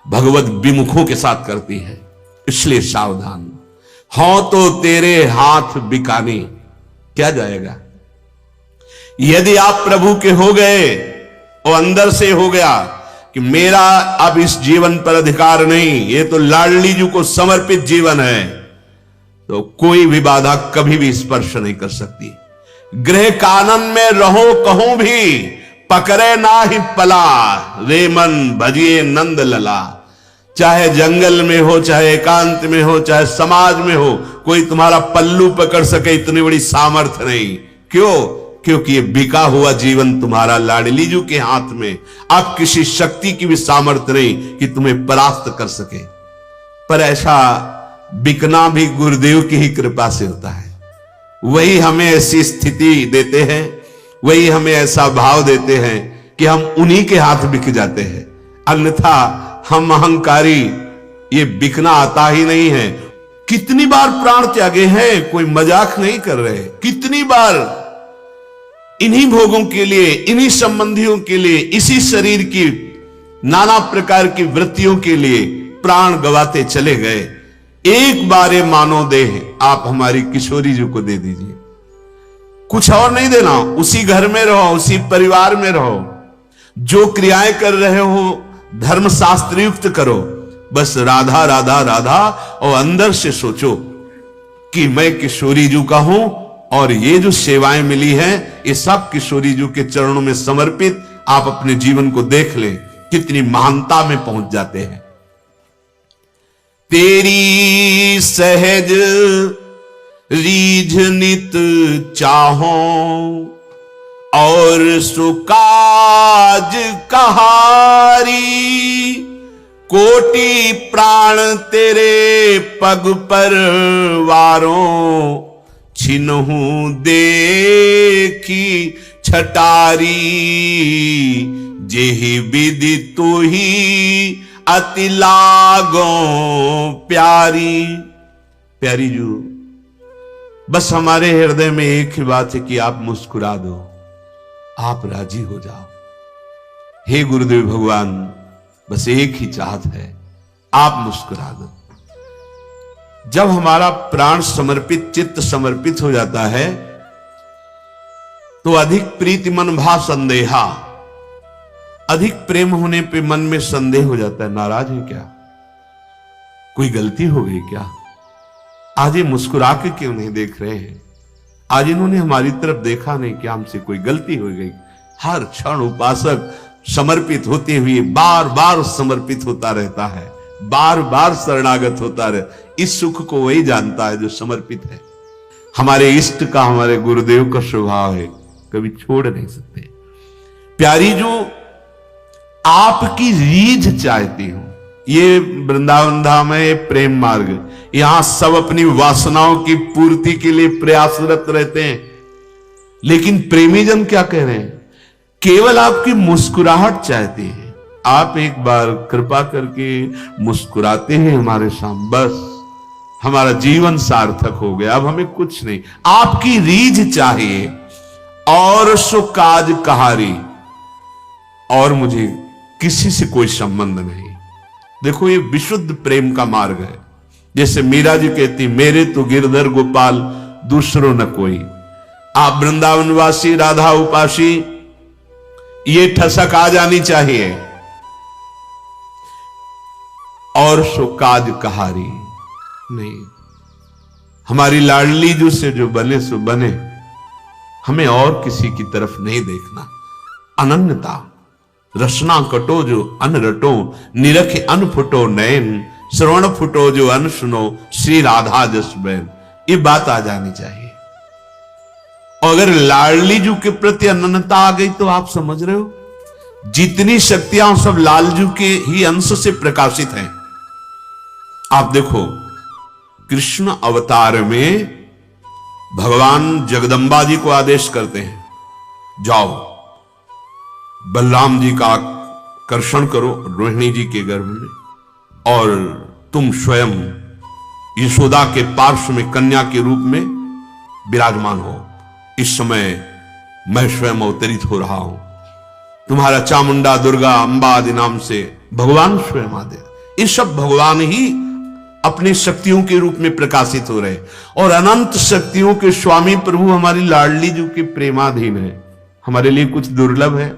A: भगवत विमुखों के साथ करती है। इसलिए सावधान। हो तो तेरे हाथ बिकानी, क्या जाएगा? यदि आप प्रभु के हो गए और अंदर से हो गया कि मेरा अब इस जीवन पर अधिकार नहीं, ये तो लाडली जी को समर्पित जीवन है, तो कोई भी बाधा कभी भी स्पर्श नहीं कर सकती। गृह कानन में रहो कहूं भी, पकड़े ना ही पला, रे मन भजिए नंद लला। चाहे जंगल में हो, चाहे एकांत में हो, चाहे समाज में हो, कोई तुम्हारा पल्लू पकड़ सके इतनी बड़ी सामर्थ्य नहीं। क्यों? क्योंकि ये बिका हुआ जीवन तुम्हारा लाडली जी के हाथ में। अब किसी शक्ति की भी सामर्थ्य नहीं कि तुम्हें परास्त कर सके। पर ऐसा बिकना भी गुरुदेव की ही कृपा से होता है। वही हमें ऐसी स्थिति देते हैं, वही हमें ऐसा भाव देते हैं कि हम उन्हीं के हाथ बिक जाते हैं। अन्यथा हम अहंकारी, ये बिकना आता ही नहीं है। कितनी बार प्राण त्यागे हैं, कोई मजाक नहीं कर रहे। कितनी बार इन्हीं भोगों के लिए, इन्हीं संबंधियों के लिए, इसी शरीर की नाना प्रकार की वृत्तियों के लिए प्राण गवाते चले गए। एक बारे मानो देह आप हमारी किशोरी जी को दे दीजिए, कुछ और नहीं देना। उसी घर में रहो, उसी परिवार में रहो, जो क्रियाएं कर रहे हो धर्म शास्त्र युक्त करो, बस राधा राधा राधा, और अंदर से सोचो कि मैं किशोरी जी का हूं और ये जो सेवाएं मिली हैं ये सब किशोरी जी के चरणों में समर्पित। आप अपने जीवन को देख लें, कितनी महानता में पहुंच जाते हैं। तेरी सहज रीझ नित चाहो और सुकाज कहारी, कोटि प्राण तेरे पग पर वारों, छिनहु देखी छटारी, जेहि विधि तो ही अति लागो प्यारी। प्यारी जू, बस हमारे हृदय में एक ही बात है कि आप मुस्कुरा दो, आप राजी हो जाओ। हे गुरुदेव भगवान, बस एक ही चाहत है, आप मुस्कुरा दो। जब हमारा प्राण समर्पित, चित्त समर्पित हो जाता है तो अधिक प्रीति मन भा संदेहा, अधिक प्रेम होने पे मन में संदेह हो जाता है। नाराज है क्या? कोई गलती हो गई क्या? आज ये मुस्कुरा के क्यों नहीं देख रहे हैं? आज इन्होंने हमारी तरफ देखा नहीं, क्या हमसे कोई गलती हो गई? हर क्षण उपासक समर्पित होते हुए बार बार समर्पित होता रहता है, बार बार शरणागत होता रहे। इस सुख को वही जानता है जो समर्पित है। हमारे इष्ट का, हमारे गुरुदेव का स्वभाव है, कभी छोड़ नहीं सकते। प्यारी जो आपकी रीझ चाहती हूं, ये वृंदावन धाम है, ये प्रेम मार्ग। यहां सब अपनी वासनाओं की पूर्ति के लिए प्रयासरत रहते हैं, लेकिन प्रेमी जन क्या कह रहे हैं? केवल आपकी मुस्कुराहट चाहते हैं। आप एक बार कृपा करके मुस्कुराते हैं हमारे सामने, बस हमारा जीवन सार्थक हो गया। अब हमें कुछ नहीं, आपकी रीझ चाहिए। और सुकाज कहारी, और मुझे किसी से कोई संबंध नहीं। देखो, ये विशुद्ध प्रेम का मार्ग है। जैसे मीरा जी कहती, मेरे तो गिरधर गोपाल दूसरो न कोई। आप वृंदावनवासी, राधा उपासी, ये ठसक आ जानी चाहिए। और सुकाज कहारी नहीं, हमारी लाडली जो से जो बने सो बने, हमें और किसी की तरफ नहीं देखना। अनन्यता, रसना कटो जो अन रटो, निरख अन फुटो नयन, श्रवण फुटो जो अन सुनो, श्री राधा जस बैन। ये बात आ जानी चाहिए। और अगर लाडली जी के प्रति अनन्यता आ गई तो आप समझ रहे हो, जितनी शक्तियां सब लालजू के ही अंश से प्रकाशित हैं। आप देखो, कृष्ण अवतार में भगवान जगदम्बा जी को आदेश करते हैं, जाओ बलराम जी का आकर्षण करो रोहिणी जी के गर्भ में, और तुम स्वयं यशोदा के पार्श्व में कन्या के रूप में विराजमान हो। इस समय मैं स्वयं अवतरित हो रहा हूं। तुम्हारा चामुंडा, दुर्गा, अंबा आदि नाम से भगवान स्वयं आदि, ये सब भगवान ही अपनी शक्तियों के रूप में प्रकाशित हो रहे, और अनंत शक्तियों के स्वामी प्रभु हमारी लाडली जी के प्रेमाधीन है। हमारे लिए कुछ दुर्लभ है,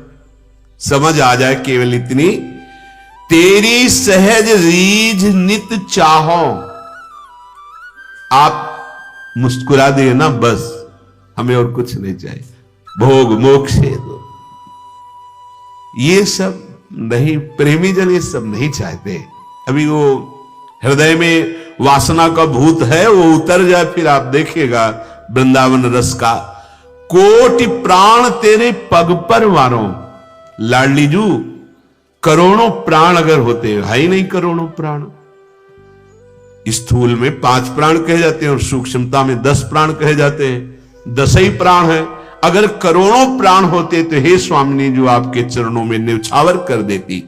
A: समझ आ जाए केवल इतनी, तेरी सहज रीझ नित चाहो, आप मुस्कुरा दिए ना बस, हमें और कुछ नहीं चाहिए, भोग मोक्ष दो, ये सब नहीं, प्रेमी जन ये सब नहीं चाहते। अभी वो हृदय में वासना का भूत है, वो उतर जाए, फिर आप देखिएगा वृंदावन रस का। कोटि प्राण तेरे पग पर वारो, लाडली जू करोड़ों प्राण अगर होते, है ही नहीं करोड़ों प्राण, स्थूल में 5 प्राण कहे जाते हैं और सूक्ष्मता में 10 प्राण कहे जाते हैं, 10 ही प्राण है। अगर करोड़ों प्राण होते तो हे स्वामिनी जो आपके चरणों में न्यौछावर कर देती,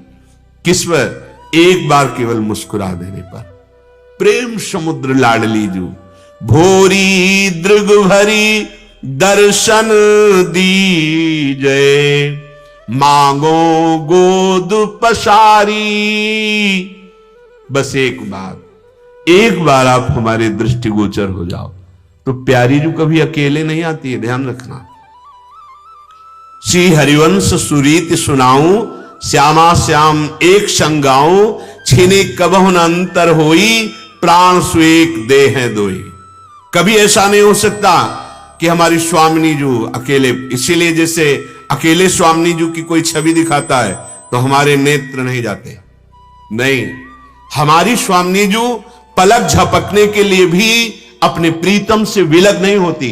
A: किस पर? एक बार केवल मुस्कुरा देने पर। प्रेम समुद्र लाडली जू, भोरी दृग भरी दर्शन दीजय, मांगो गोद पसारी। बस एक बार आप हमारे दृष्टिगोचर हो जाओ। तो प्यारी जू कभी अकेले नहीं आती है, ध्यान रखना। श्री हरिवंश सुरीत सुनाऊं, श्यामा श्याम एक संगाऊं, छीने कबहु न अंतर होई, प्राण सुएक देह दोई। कभी ऐसा नहीं हो सकता कि हमारी स्वामिनी जू अकेले, इसीलिए जैसे अकेले स्वामिनी जू की कोई छवि दिखाता है तो हमारे नेत्र नहीं जाते, नहीं, हमारी स्वामिनी जू पलक झपकने के लिए भी अपने प्रीतम से विलग नहीं होती।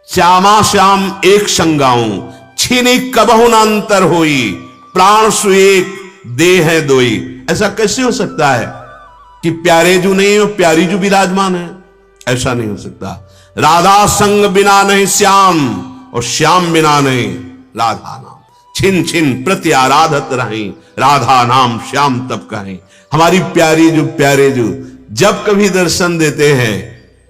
A: श्यामा श्याम एक संगाऊं, छीनी कबहु न अंतर होई, प्राण सुएक देह दोई। ऐसा कैसे हो सकता है कि प्यारे जू नहीं हो, प्यारी जू विराजमान है? ऐसा नहीं हो सकता। राधा संग बिना नहीं श्याम, और श्याम बिना नहीं राधा नाम। छिन छिन प्रति आराधत रही, राधा नाम श्याम तब कहें। हमारी प्यारी जू प्यारे जू जब कभी दर्शन देते हैं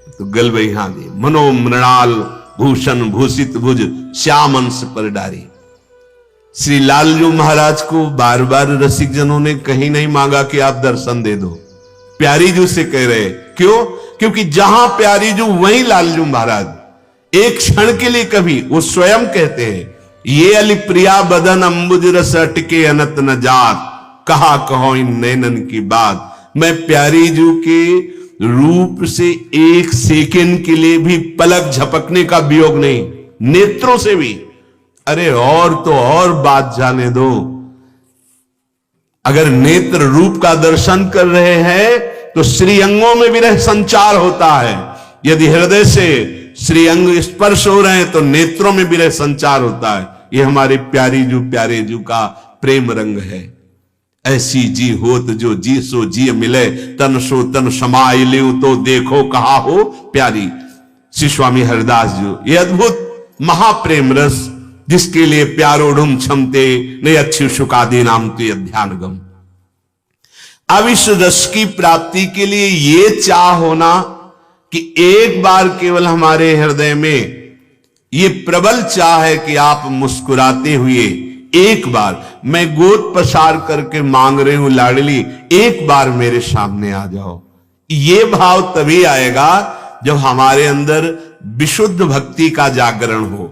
A: तो गलबई हादी, मनो मृणाल भूषण भूषित भुज, श्याम अंश पर डारी। श्री लालजू महाराज को बार बार रसिक जनों ने कहीं नहीं मांगा कि आप दर्शन दे दो, प्यारी जू से कह रहे। क्यों? क्योंकि जहां प्यारी जू वहीं लालजू महाराज। एक क्षण के लिए कभी वो स्वयं कहते हैं, ये अली प्रिया बदन अंबुज रस अटके अनत न जात, कहा कहो इन नैनन की बात। मैं प्यारी जू के रूप से एक सेकंड के लिए भी पलक झपकने का वियोग नहीं, नेत्रों से भी। अरे और तो और बात जाने दो, अगर नेत्र रूप का दर्शन कर रहे हैं तो श्रीअंगों में विरह संचार होता है। यदि हृदय से श्रीअंग स्पर्श हो रहे हैं तो नेत्रों में विरह संचार होता है। यह हमारे प्यारी जू प्यारे जू का प्रेम रंग है। ऐसी जी होत जो जी सो जी मिले, तन सो तन समाय लियो तो देखो कहा हो प्यारी। श्री स्वामी हरिदास जी, ये अद्भुत महाप्रेम रस जिसके लिए प्यारोढ़ुम क्षमते ने अच्छी शुकादी नाम तो अध्यानगम। अब इस रस की प्राप्ति के लिए ये चाह होना कि एक बार केवल हमारे हृदय में ये प्रबल चाह है कि आप मुस्कुराते हुए एक बार, मैं गोद पसार करके मांग रही हूं लाडली, एक बार मेरे सामने आ जाओ। ये भाव तभी आएगा जब हमारे अंदर विशुद्ध भक्ति का जागरण हो,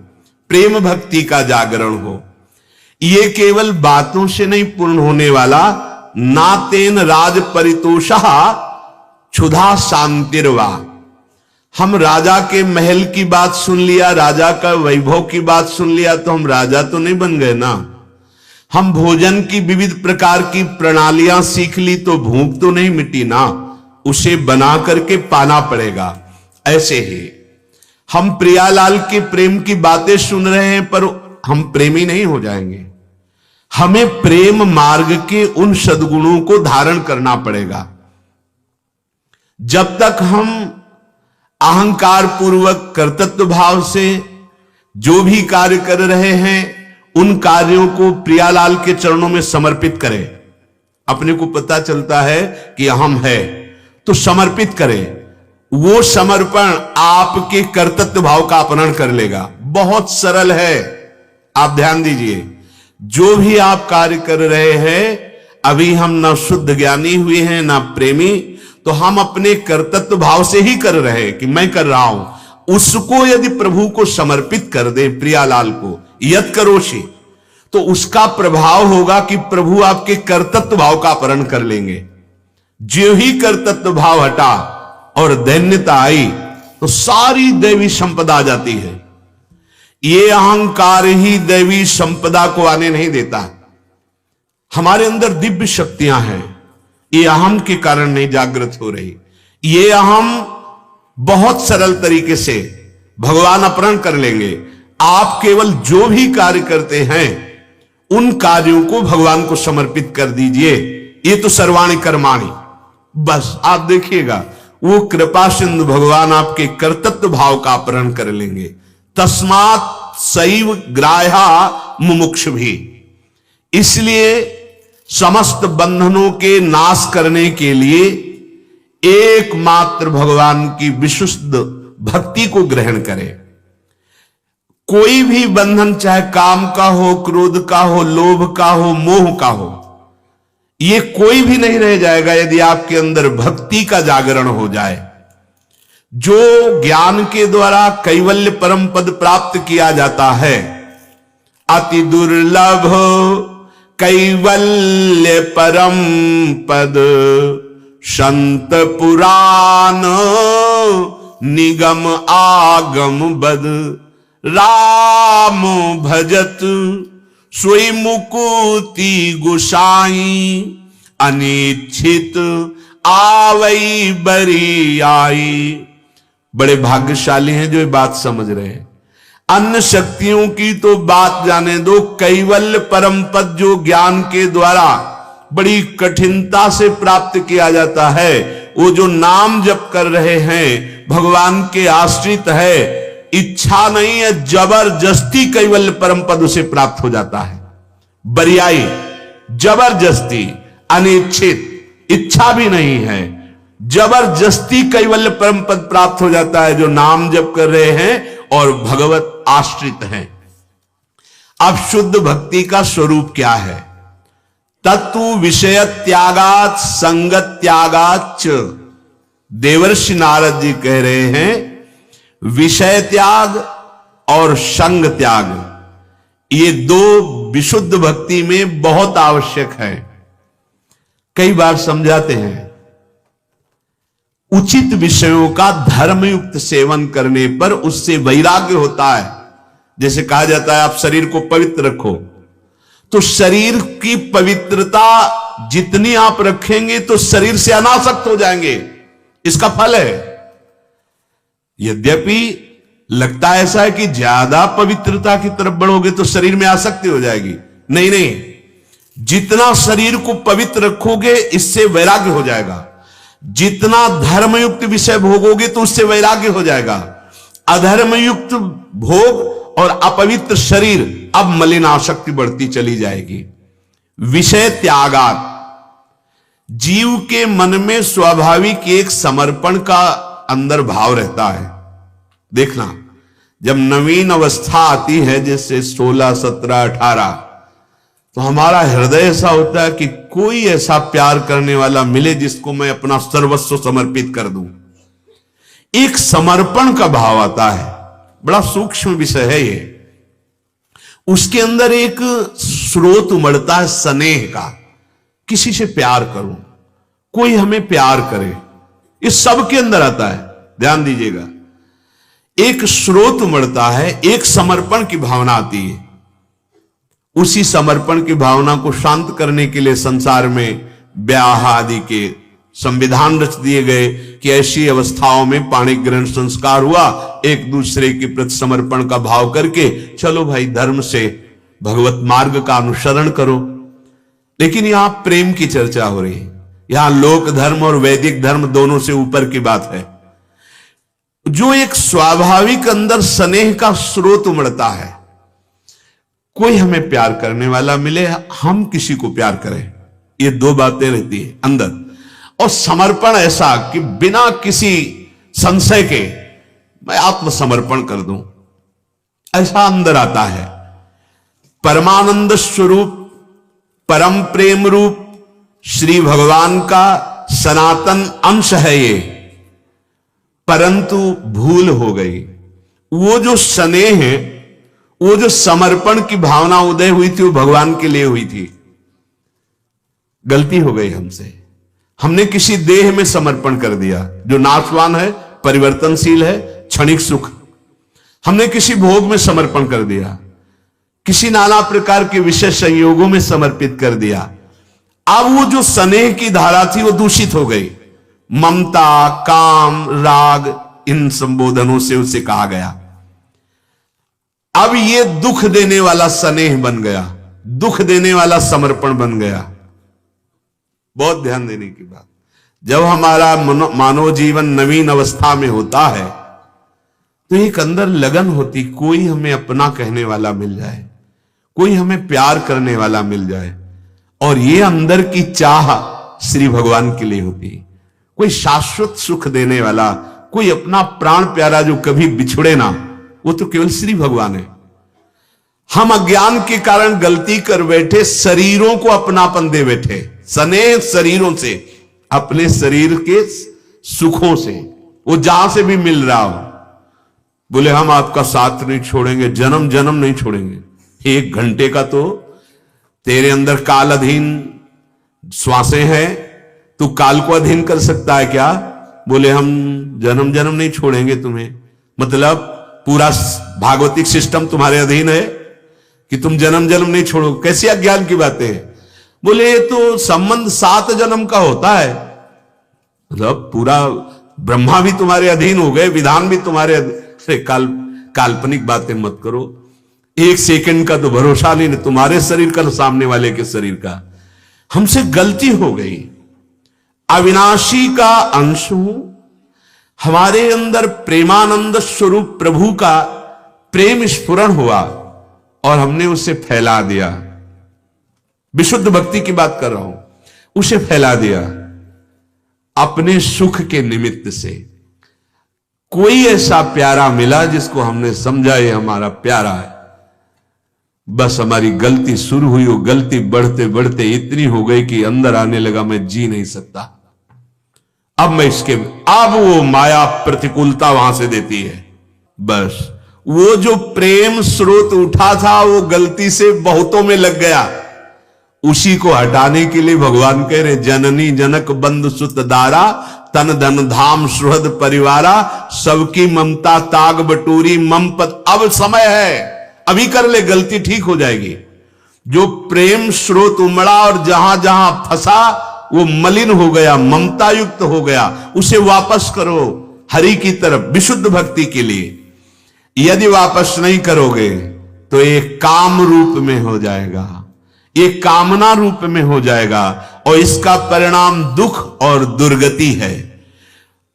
A: प्रेम भक्ति का जागरण हो। ये केवल बातों से नहीं पूर्ण होने वाला। नातेन राज परितोषा क्षुधा शांतिर्वा। हम राजा के महल की बात सुन लिया, राजा का वैभव की बात सुन लिया तो हम राजा तो नहीं बन गए ना। हम भोजन की विविध प्रकार की प्रणालियां सीख ली तो भूख तो नहीं मिटी ना, उसे बना करके पाना पड़ेगा। ऐसे ही हम प्रियालाल के प्रेम की बातें सुन रहे हैं पर हम प्रेमी नहीं हो जाएंगे। हमें प्रेम मार्ग के उन सद्गुणों को धारण करना पड़ेगा। जब तक हम अहंकार पूर्वक कर्तृत्व भाव से जो भी कार्य कर रहे हैं उन कार्यों को प्रियालाल के चरणों में समर्पित करें। अपने को पता चलता है कि अहम है तो समर्पित करें। वो समर्पण आपके कर्तृत्व भाव का अपहरण कर लेगा। बहुत सरल है, आप ध्यान दीजिए। जो भी आप कार्य कर रहे हैं, अभी हम ना शुद्ध ज्ञानी हुए हैं ना प्रेमी, तो हम अपने कर्तृत्व भाव से ही कर रहे हैं कि मैं कर रहा हूं। उसको यदि प्रभु को समर्पित कर दे, प्रियालाल को यत करोषि, तो उसका प्रभाव होगा कि प्रभु आपके कर्तृत्व भाव का अपहरण कर लेंगे। जो ही कर्तृत्व भाव हटा और दैन्यता आई तो सारी दैवी संपदा आ जाती है। ये अहंकार ही दैवी संपदा को आने नहीं देता। हमारे अंदर दिव्य शक्तियां हैं, ये अहम के कारण नहीं जागृत हो रही। ये अहम बहुत सरल तरीके से भगवान अपहरण कर लेंगे। आप केवल जो भी कार्य करते हैं उन कार्यों को भगवान को समर्पित कर दीजिए। ये तो सर्वाणि कर्माणि, बस आप देखिएगा वो कृपा सिंधु भगवान आपके कर्तृत्व भाव का अपहरण कर लेंगे। तस्मात् सैव ग्राह्या मुमुक्ष भी। इसलिए समस्त बंधनों के नाश करने के लिए एकमात्र भगवान की विशुद्ध भक्ति को ग्रहण करें। कोई भी बंधन, चाहे काम का हो, क्रोध का हो, लोभ का हो, मोह का हो, ये कोई भी नहीं रह जाएगा यदि आपके अंदर भक्ति का जागरण हो जाए। जो ज्ञान के द्वारा कैवल्य परम पद प्राप्त किया जाता है, अति दुर्लभ कैवल्य परम पद, संत पुराण निगम आगम बद, राम भजत सोई मुकुति गुसाई, अनिच्छित आवई बरी आई। बड़े भाग्यशाली हैं जो ये बात समझ रहे हैं। अन्य शक्तियों की तो बात जाने दो, कैवल्य परम पद जो ज्ञान के द्वारा बड़ी कठिनता से प्राप्त किया जाता है, वो जो नाम जप कर रहे हैं, भगवान के आश्रित है, इच्छा नहीं है, जबरदस्ती कैवल्य परम पद उसे प्राप्त हो जाता है। बरियाई, जबरदस्ती, अनिच्छित, इच्छा भी नहीं है, जबरदस्ती कैवल्य परम पद प्राप्त हो जाता है जो नाम जप कर रहे हैं और भगवत आश्रित हैं। अब शुद्ध भक्ति का स्वरूप क्या है? तत्व विषय त्यागात संगत त्यागात च। देवर्षि नारद जी कह रहे हैं विषय त्याग और संग त्याग, ये दो विशुद्ध भक्ति में बहुत आवश्यक है। कई बार समझाते हैं, उचित विषयों का धर्मयुक्त सेवन करने पर उससे वैराग्य होता है। जैसे कहा जाता है आप शरीर को पवित्र रखो, तो शरीर की पवित्रता जितनी आप रखेंगे तो शरीर से अनासक्त हो जाएंगे, इसका फल है। यद्यपि लगता ऐसा है कि ज्यादा पवित्रता की तरफ बढ़ोगे तो शरीर में आसक्ति हो जाएगी। नहीं नहीं, जितना शरीर को पवित्र रखोगे इससे वैराग्य हो जाएगा। जितना धर्मयुक्त विषय भोगोगे तो उससे वैराग्य हो जाएगा। अधर्मयुक्त भोग और अपवित्र शरीर, अब मलिनासक्ति बढ़ती चली जाएगी। विषय त्यागात, जीव के मन में स्वाभाविक एक समर्पण का अंदर भाव रहता है। देखना, जब नवीन अवस्था आती है जैसे 16, 17, 18, तो हमारा हृदय ऐसा होता है कि कोई ऐसा प्यार करने वाला मिले जिसको मैं अपना सर्वस्व समर्पित कर दूं। एक समर्पण का भाव आता है, बड़ा सूक्ष्म विषय है ये। उसके अंदर एक स्रोत उमड़ता है स्नेह का, किसी से प्यार करूं, कोई हमें प्यार करे, इस सब के अंदर आता है। ध्यान दीजिएगा, एक स्रोत उमड़ता है, एक समर्पण की भावना आती है। उसी समर्पण की भावना को शांत करने के लिए संसार में ब्याह आदि के संविधान रच दिए गए कि ऐसी अवस्थाओं में पाणी ग्रहण संस्कार हुआ, एक दूसरे के प्रति समर्पण का भाव करके चलो भाई धर्म से भगवत मार्ग का अनुसरण करो। लेकिन यहां प्रेम की चर्चा हो रही है, यहां लोक धर्म और वैदिक धर्म दोनों से ऊपर की बात है। जो एक स्वाभाविक अंदर स्नेह का स्रोत उमड़ता है, कोई हमें प्यार करने वाला मिले, हम किसी को प्यार करें, ये दो बातें रहती है अंदर। और समर्पण ऐसा कि बिना किसी संशय के मैं आत्मसमर्पण कर दूं, ऐसा अंदर आता है। परमानंद स्वरूप, परम प्रेम रूप श्री भगवान का सनातन अंश है ये। परंतु भूल हो गई। वो जो स्नेह है, वो जो समर्पण की भावना उदय हुई थी, वो भगवान के लिए हुई थी। गलती हो गई हमसे। हमने किसी देह में समर्पण कर दिया जो नाशवान है, परिवर्तनशील है, क्षणिक सुख। हमने किसी भोग में समर्पण कर दिया, किसी नाना प्रकार के विशेष संयोगों में समर्पित कर दिया। अब वो जो स्नेह की धारा थी वो दूषित हो गई। ममता, काम, राग, इन संबोधनों से उसे कहा गया। अब ये दुख देने वाला स्नेह बन गया, दुख देने वाला समर्पण बन गया। बहुत ध्यान देने की बात। जब हमारा मानव जीवन नवीन अवस्था में होता है तो एक अंदर लगन होती, कोई हमें अपना कहने वाला मिल जाए, कोई हमें प्यार करने वाला मिल जाए। और ये अंदर की चाह श्री भगवान के लिए होती। कोई शाश्वत सुख देने वाला, कोई अपना प्राण प्यारा जो कभी बिछुड़े ना, वो तो केवल श्री भगवान है। हम अज्ञान के कारण गलती कर बैठे, शरीरों को अपनापन दे बैठे। स्नेह शरीरों से, अपने शरीर के सुखों से, वो जहां से भी मिल रहा हो। बोले हम आपका साथ नहीं छोड़ेंगे, जन्म जन्म नहीं छोड़ेंगे। 1 घंटे का तो तेरे अंदर काल अधीन श्वासें हैं, तू काल को अधीन कर सकता है क्या? बोले हम जन्म जन्म नहीं छोड़ेंगे तुम्हें। मतलब पूरा भागवतिक सिस्टम तुम्हारे अधीन है कि तुम जन्म जन्म नहीं छोड़ो। कैसी अज्ञान की बातें हैं। बोले ये तो संबंध 7 जन्म का होता है। मतलब पूरा ब्रह्मा भी तुम्हारे अधीन हो गए, विधान भी तुम्हारे अधीन। काल्पनिक बातें मत करो। 1 सेकंड का तो भरोसा नहीं, तुम्हारे शरीर का, सामने वाले के शरीर का। हमसे गलती हो गई। अविनाशी का अंश हूं, हमारे अंदर प्रेमानंद स्वरूप प्रभु का प्रेम स्फुरण हुआ और हमने उसे फैला दिया। विशुद्ध भक्ति की बात कर रहा हूं, उसे फैला दिया अपने सुख के निमित्त से। कोई ऐसा प्यारा मिला जिसको हमने समझा ये हमारा प्यारा है, बस हमारी गलती शुरू हुई। वो गलती बढ़ते बढ़ते इतनी हो गई कि अंदर आने लगा मैं जी नहीं सकता। अब वो माया प्रतिकूलता वहां से देती है। बस वो जो प्रेम स्रोत उठा था वो गलती से बहुतों में लग गया। उसी को हटाने के लिए भगवान कह रहे, जननी जनक बंधु सुत दारा, तन धन धाम सुहृद परिवारा, सबकी ममता ताग बटूरी मम पद। अब समय है, अभी कर ले, गलती ठीक हो जाएगी। जो प्रेम स्रोत उमड़ा और जहां जहां फंसा वो मलिन हो गया, ममता युक्त हो गया, उसे वापस करो हरि की तरफ, विशुद्ध भक्ति के लिए। यदि वापस नहीं करोगे तो ये काम रूप में हो जाएगा, ये कामना रूप में हो जाएगा और इसका परिणाम दुख और दुर्गति है।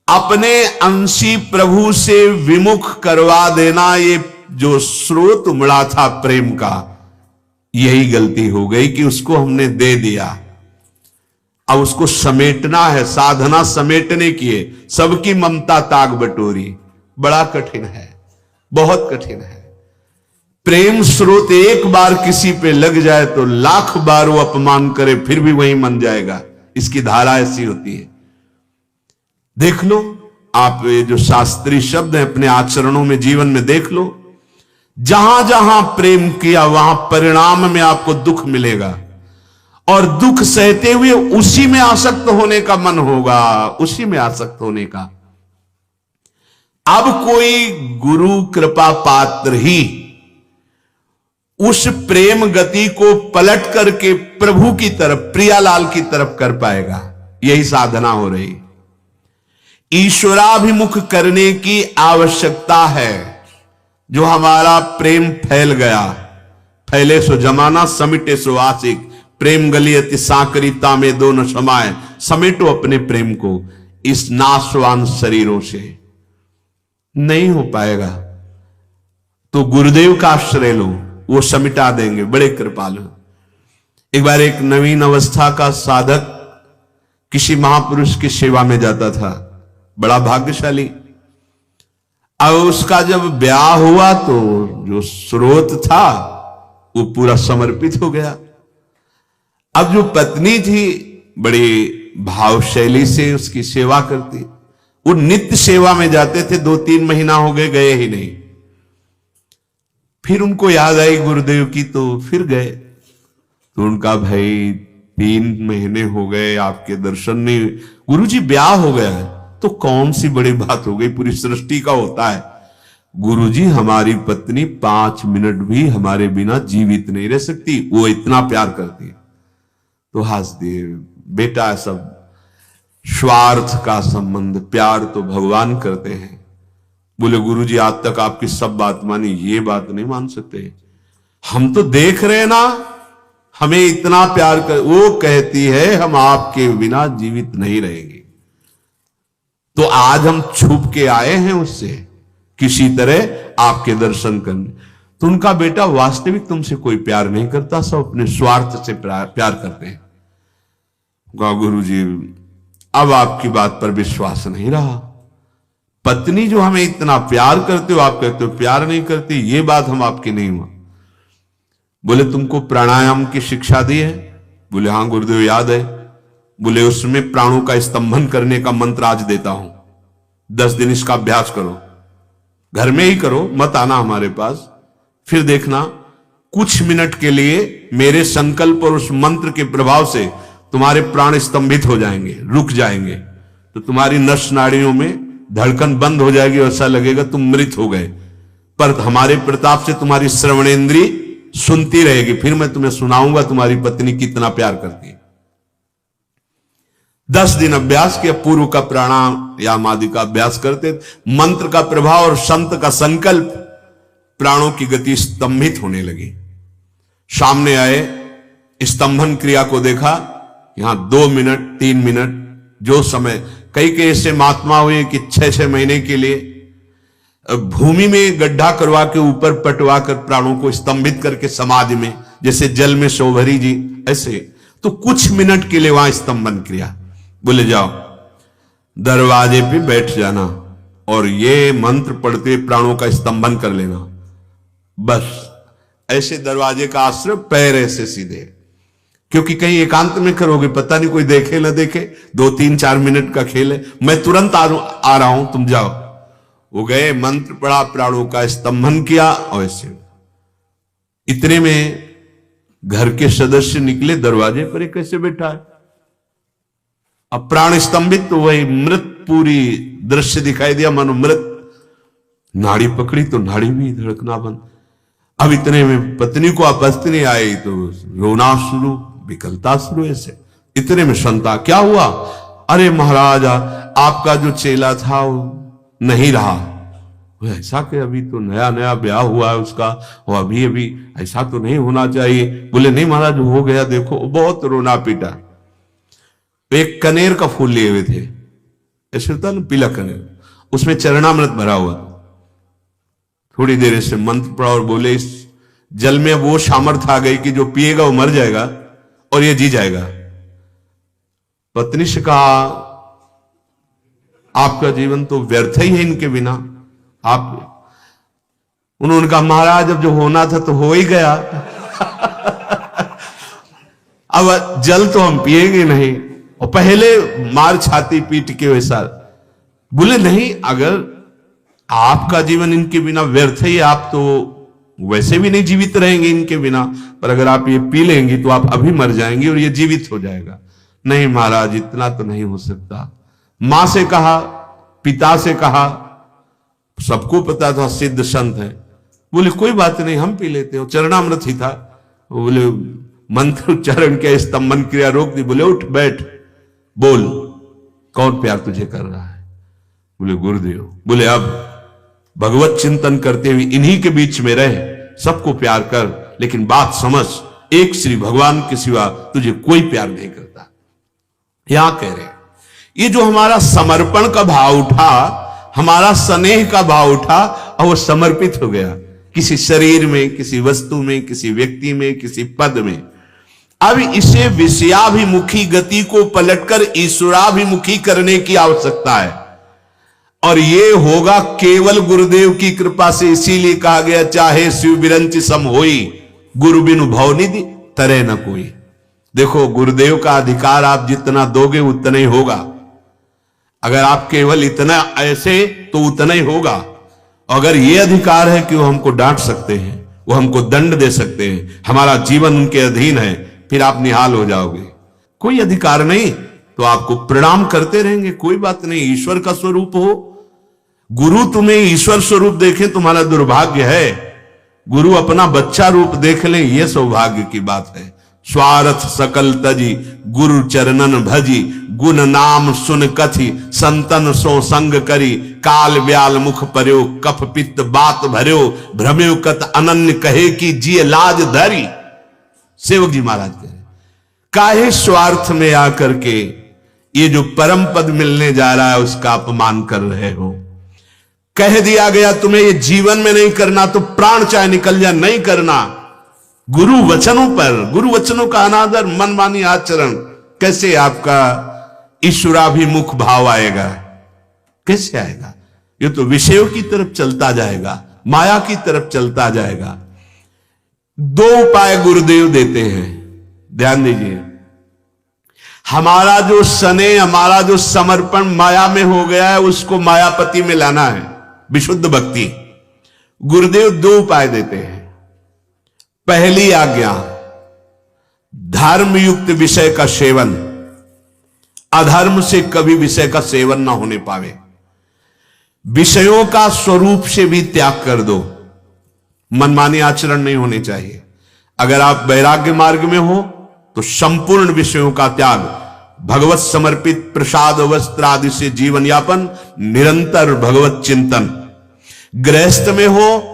A: अपने अंशी प्रभु से विमुख करवा देना, ये जो स्रोत उमड़ा था प्रेम का, यही गलती हो गई कि उसको हमने दे दिया। अब उसको समेटना है, साधना समेटने की है। सबकी ममता ताग बटोरी, बड़ा कठिन है, बहुत कठिन है। प्रेम स्रोत एक बार किसी पे लग जाए तो लाख बार वो अपमान करे फिर भी वही मन जाएगा। इसकी धारा ऐसी होती है। देख लो आप, ये जो शास्त्रीय शब्द है अपने आचरणों में, जीवन में देख लो। जहां जहां प्रेम किया वहां परिणाम में आपको दुख मिलेगा और दुख सहते हुए उसी में आसक्त होने का मन होगा, उसी में आसक्त होने का। अब कोई गुरु कृपा पात्र ही उस प्रेम गति को पलट करके प्रभु की तरफ, प्रियालाल की तरफ कर पाएगा। यही साधना हो रही। ईश्वराभिमुख करने की आवश्यकता है। जो हमारा प्रेम फैल गया, फैले सो जमाना समिटे सो आशिक, प्रेम गली अति सांकरिता में दोनों समाये। समेटो अपने प्रेम को इस नाशवान शरीरों से। नहीं हो पाएगा तो गुरुदेव का आश्रय लो, वो समिटा देंगे, बड़े कृपालु। एक बार एक नवीन अवस्था का साधक किसी महापुरुष की सेवा में जाता था, बड़ा भाग्यशाली। अब उसका जब ब्याह हुआ तो जो स्रोत था वो पूरा समर्पित हो गया। अब जो पत्नी थी बड़ी भाव शैली से उसकी सेवा करती, वो नित्य सेवा में जाते थे, 2-3 महीना हो गए, गए ही नहीं। फिर उनको याद आई गुरुदेव की, तो फिर गए। तो उनका भाई 3 महीने हो गए आपके दर्शन नहीं, गुरुजी ब्याह हो गया है। तो कौन सी बड़ी बात हो गई, पूरी सृष्टि का होता है। गुरुजी हमारी पत्नी 5 मिनट भी हमारे बिना जीवित नहीं रह सकती, वो इतना प्यार करती है। तो हंस दिए, बेटा सब स्वार्थ का संबंध, प्यार तो भगवान करते हैं। बोले गुरुजी आज तक आपकी सब बात मानी, ये बात नहीं मान सकते, हम तो देख रहे हैं ना, हमें इतना प्यार कर। वो कहती है हम आपके बिना जीवित नहीं रहेंगे। तो आज हम छुप के आए हैं उससे किसी तरह आपके दर्शन करने। तो उनका बेटा वास्तविक तुमसे कोई प्यार नहीं करता, सब अपने स्वार्थ से प्यार करते हैं। गुरुजी अब आपकी बात पर विश्वास नहीं रहा, पत्नी जो हमें इतना प्यार करते हो, आप कहते हो प्यार नहीं करती, ये बात हम आपकी नहीं मान। बोले तुमको प्राणायाम की शिक्षा दी है? बोले हां गुरुदेव याद है। बोले उसमें प्राणों का स्तंभन करने का मंत्र आज देता हूं, 10 दिन इसका अभ्यास करो, घर में ही करो, मत आना हमारे पास। फिर देखना कुछ मिनट के लिए मेरे संकल्प और उस मंत्र के प्रभाव से तुम्हारे प्राण स्तंभित हो जाएंगे, रुक जाएंगे। तो तुम्हारी नस नाड़ियों में धड़कन बंद हो जाएगी, ऐसा लगेगा तुम मृत हो गए, पर हमारे प्रताप से तुम्हारी श्रवणेंद्री सुनती रहेगी। फिर मैं तुम्हें सुनाऊंगा तुम्हारी पत्नी कितना प्यार करती है। 10 दिन अभ्यास किया, पूर्व का प्राणायाम आदि का अभ्यास करते, मंत्र का प्रभाव और संत का संकल्प, प्राणों की गति स्तंभित होने लगी। सामने आए, स्तंभन क्रिया को देखा, यहां 2 मिनट 3 मिनट जो समय, कई ऐसे महात्मा हुए कि 6-6 महीने के लिए भूमि में गड्ढा करवा के ऊपर पटवा कर प्राणों को स्तंभित करके समाधि में, जैसे जल में शोभरी जी ऐसे। तो कुछ मिनट के लिए वहां स्तंभन क्रिया। बोले जाओ दरवाजे पे बैठ जाना और ये मंत्र पढ़ते प्राणों का स्तंभन कर लेना, बस ऐसे दरवाजे का आश्रय, पैर ऐसे सीधे, क्योंकि कहीं एकांत में करोगे पता नहीं कोई देखे ना देखे, 2-3-4 मिनट का खेल है, मैं तुरंत आ रहा हूं, तुम जाओ। वो गए, मंत्र पढ़ा, प्राणों का स्तंभन किया और ऐसे। इतने में घर के सदस्य निकले, दरवाजे पर एक कैसे बैठा है, अब प्राण स्तंभित, तो वही मृत पूरी दृश्य दिखाई दिया, मानो मृत। नाड़ी पकड़ी तो नाड़ी भी धड़कना बंद। अब इतने में पत्नी को आपत्ति नहीं आई तो रोना शुरू, विकलता शुरू ऐसे। इतने में संता, क्या हुआ? अरे महाराज आपका जो चेला था वो नहीं रहा। ऐसा कि अभी तो नया नया ब्याह हुआ है उसका, और अभी अभी ऐसा तो नहीं होना चाहिए। बोले नहीं महाराज हो गया, देखो। बहुत रोना पीटा। तो एक कनेर का फूल लिए हुए थे, ऐसे होता ना पीला कनेर, उसमें चरणामृत भरा हुआ। थोड़ी देर से मंत्र पढ़ा और बोले इस जल में वो सामर्थ आ गई कि जो पिएगा वो मर जाएगा और ये जी जाएगा। पत्नी से कहा आपका जीवन तो व्यर्थ ही है इनके बिना। आप, उन्होंने कहा महाराज अब जो होना था तो हो ही गया अब जल तो हम पिएंगे नहीं। और पहले मार छाती पीट के वैसा। बोले नहीं, अगर आपका जीवन इनके बिना व्यर्थ ही, आप तो वैसे भी नहीं जीवित रहेंगे इनके बिना, पर अगर आप ये पी लेंगी तो आप अभी मर जाएंगी और ये जीवित हो जाएगा। नहीं महाराज इतना तो नहीं हो सकता। मां से कहा, पिता से कहा, सबको पता था सिद्ध संत है। बोले कोई बात नहीं हम पी लेते हो, चरणामृत ही था। बोले मंत्र उच्चारण के स्तंभन क्रिया रोक दी। बोले उठ बैठ, बोल कौन प्यार तुझे कर रहा है? बोले गुरुदेव। बोले अब भगवत चिंतन करते हुए इन्हीं के बीच में रहे, सबको प्यार कर, लेकिन बात समझ, एक श्री भगवान के सिवा तुझे कोई प्यार नहीं करता। यहां कह रहे ये जो हमारा समर्पण का भाव उठा, हमारा स्नेह का भाव उठा और वो समर्पित हो गया किसी शरीर में, किसी वस्तु में, किसी व्यक्ति में, किसी पद में। अब इसे विषयाभिमुखी गति को पलटकर ईश्वराभिमुखी करने की आवश्यकता है, और ये होगा केवल गुरुदेव की कृपा से। इसीलिए कहा गया चाहे शिव बिरंच सम होई, गुरु बिनु भवनिधि तरे न कोई। देखो, गुरुदेव का अधिकार आप जितना दोगे उतना ही होगा। अगर आप केवल इतना ऐसे तो उतना ही होगा। अगर ये अधिकार है कि वो हमको डांट सकते हैं, वो हमको दंड दे सकते हैं, हमारा जीवन उनके अधीन है, फिर आप निहाल हो जाओगे। कोई अधिकार नहीं तो आपको प्रणाम करते रहेंगे, कोई बात नहीं। ईश्वर का स्वरूप हो, गुरु तुम्हें ईश्वर स्वरूप देखे तुम्हारा दुर्भाग्य है। गुरु अपना बच्चा रूप देख ले, यह सौभाग्य की बात है। स्वार्थ सकल तजी गुरु चरणन भजी, गुण नाम सुन कथि संतन सो संग करी, काल ब्याल मुख पर्यो कफ पित्त बात भर्यो, भ्रम्यो कत अनन्य कहे कि जिय लाज धरी। सेवक जी महाराज कह रहे, काहे स्वार्थ में आकर के ये जो परम पद मिलने जा रहा है उसका अपमान कर रहे हो। कह दिया गया तुम्हें ये जीवन में नहीं करना तो प्राण चाहे निकल जाए नहीं करना। गुरु वचनों पर, गुरु वचनों का अनादर, मनमानी आचरण, कैसे आपका ईश्वराभिमुख भाव आएगा? कैसे आएगा? ये तो विषयों की तरफ चलता जाएगा, माया की तरफ चलता जाएगा। दो उपाय गुरुदेव देते हैं, ध्यान दीजिए। हमारा जो स्नेह, हमारा जो समर्पण माया में हो गया है उसको मायापति में लाना है, विशुद्ध भक्ति। गुरुदेव दो उपाय देते हैं। पहली आज्ञा, धर्म युक्त विषय का सेवन, अधर्म से कभी विषय का सेवन ना होने पावे। विषयों का स्वरूप से भी त्याग कर दो, मनमानी आचरण नहीं होने चाहिए। अगर आप वैराग्य मार्ग में हो तो संपूर्ण विषयों का त्याग, भगवत समर्पित प्रसाद वस्त्र आदि से जीवन यापन, निरंतर भगवत चिंतन। गृहस्थ में हो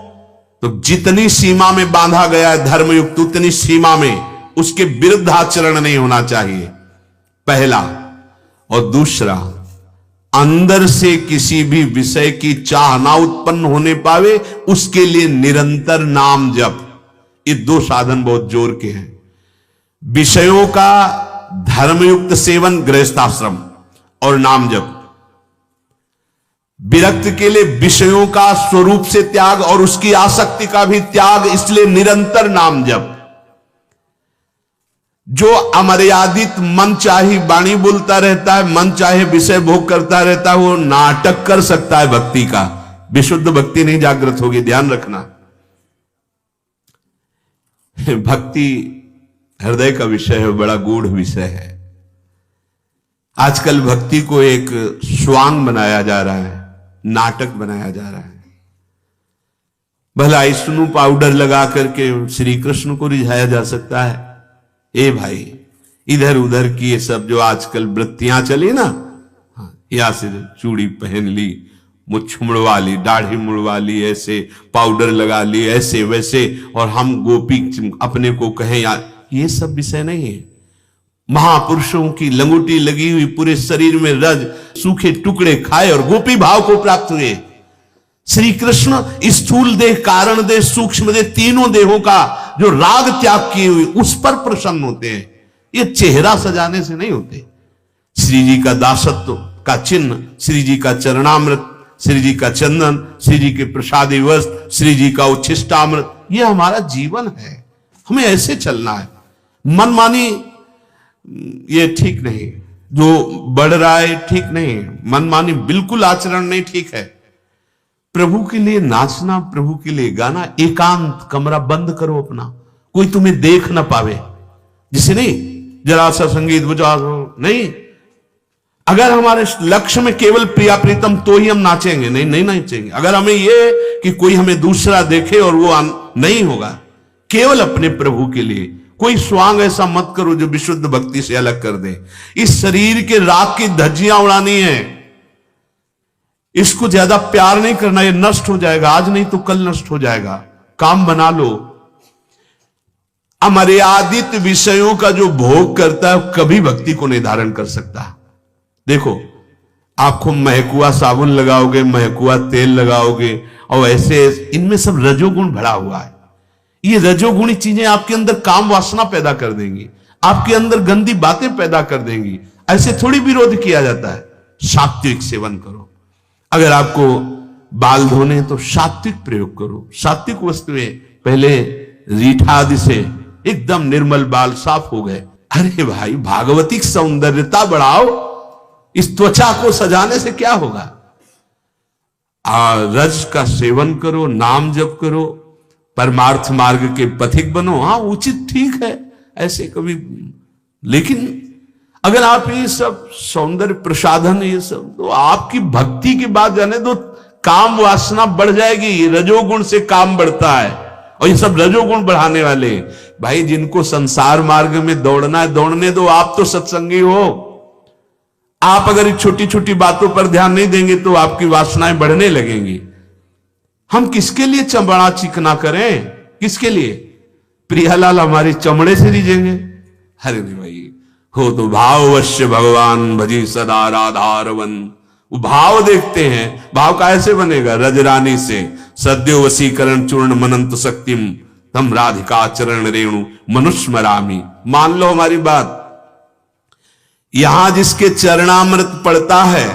A: तो जितनी सीमा में बांधा गया है धर्मयुक्त, उतनी सीमा में उसके विरुद्ध आचरण नहीं होना चाहिए, पहला। और दूसरा, अंदर से किसी भी विषय की चाह ना उत्पन्न होने पावे उसके लिए निरंतर नाम जप। ये दो साधन बहुत जोर के हैं। विषयों का धर्मयुक्त सेवन गृहस्थाश्रम और नाम जप। विरक्त के लिए विषयों का स्वरूप से त्याग और उसकी आसक्ति का भी त्याग, इसलिए निरंतर नाम जप। जो अमर्यादित मन चाही वाणी बोलता रहता है, मन चाहे विषय भोग करता रहता है, वो नाटक कर सकता है भक्ति का, विशुद्ध भक्ति नहीं जागृत होगी, ध्यान रखना। भक्ति हृदय का विषय है, बड़ा गूढ़ विषय है। आजकल भक्ति को एक स्वांग बनाया जा रहा है, नाटक बनाया जा रहा है। भला स्नू पाउडर लगा करके श्री कृष्ण को रिझाया जा सकता है? ए भाई, इधर उधर की ये सब जो आजकल वृत्तियां चली ना, यहां से चूड़ी पहन ली, मुछ मुड़वा ली, दाढ़ी मुड़वा ली, ऐसे पाउडर लगा ली, ऐसे वैसे, और हम गोपी अपने को कहें यार, ये सब विषय नहीं है। महापुरुषों की लंगोटी लगी हुई, पूरे शरीर में रज, सूखे टुकड़े खाए और गोपी भाव को प्राप्त हुए। श्री कृष्ण स्थूल देह, कारण देह, सूक्ष्म देह, तीनों देहों का जो राग त्याग किए हुए उस पर प्रसन्न होते हैं। ये चेहरा सजाने से नहीं होते। श्री जी का दासत्व का चिन्ह, श्री जी का चरणामृत, श्री जी का चंदन, श्री जी के प्रसादी वस्त्र, श्री जी का उच्छिष्टामृत, ये हमारा जीवन है। हमें ऐसे चलना है। मनमानी ये ठीक नहीं, जो बढ़ रहा है ठीक नहीं, मनमानी बिल्कुल आचरण नहीं ठीक है। प्रभु के लिए नाचना, प्रभु के लिए गाना, एकांत कमरा बंद करो अपना, कोई तुम्हें देख ना पावे। जिसे नहीं जरा सा संगीत बजा नहीं, अगर हमारे लक्ष्य में केवल प्रिया प्रीतम तो ही हम नाचेंगे, नहीं नाचेंगे। अगर हमें ये कि कोई हमें दूसरा देखे और वो नहीं होगा, केवल अपने प्रभु के लिए। कोई स्वांग ऐसा मत करो जो विशुद्ध भक्ति से अलग कर दे। इस शरीर के राग की धज्जियां उड़ानी है, इसको ज्यादा प्यार नहीं करना, ये नष्ट हो जाएगा, आज नहीं तो कल नष्ट हो जाएगा। काम बना लो। अमर्यादित विषयों का जो भोग करता है कभी भक्ति को नहीं धारण कर सकता। देखो, आपको महकुआ साबुन लगाओगे, महकुआ तेल लगाओगे, और ऐसे इनमें सब रजोगुण भरा हुआ है। ये रजोगुणी चीजें आपके अंदर काम वासना पैदा कर देंगी, आपके अंदर गंदी बातें पैदा कर देंगी। ऐसे थोड़ी विरोध किया जाता है। सात्विक सेवन करो। अगर आपको बाल धोने तो सात्विक प्रयोग करो। सात्विक वस्तुएं, पहले रीठा आदि से एकदम निर्मल बाल साफ हो गए। अरे भाई, भागवतिक सौंदर्यता बढ़ाओ, इस त्वचा को सजाने से क्या होगा? रज का सेवन करो, नाम जप करो, परमार्थ मार्ग के पथिक बनो। हाँ, उचित ठीक है ऐसे कभी, लेकिन अगर आप ये सब सौंदर्य प्रसाधन ये सब, तो आपकी भक्ति की बात जाने दो, काम वासना बढ़ जाएगी। रजोगुण से काम बढ़ता है, और ये सब रजोगुण बढ़ाने वाले। भाई, जिनको संसार मार्ग में दौड़ना है दौड़ने दो, आप तो सत्संगी हो। आप अगर छोटी छोटी बातों पर ध्यान नहीं देंगे तो आपकी वासनाएं बढ़ने लगेंगी। हम किसके लिए चमड़ा चिकना करें? किसके लिए? प्रियालाल हमारे चमड़े से रीझेंगे? अरे नहीं भाई, हो तो भाववश्य भगवान भजी सदा राधारवन। वो भाव देखते हैं, भाव कैसे बनेगा? रजरानी से सद्यो वसीकरण चूर्ण मनंत शक्तिम तम राधिका चरण रेणु मनुष्मरामी। मान लो हमारी बात, यहां जिसके चरणामृत पड़ता है,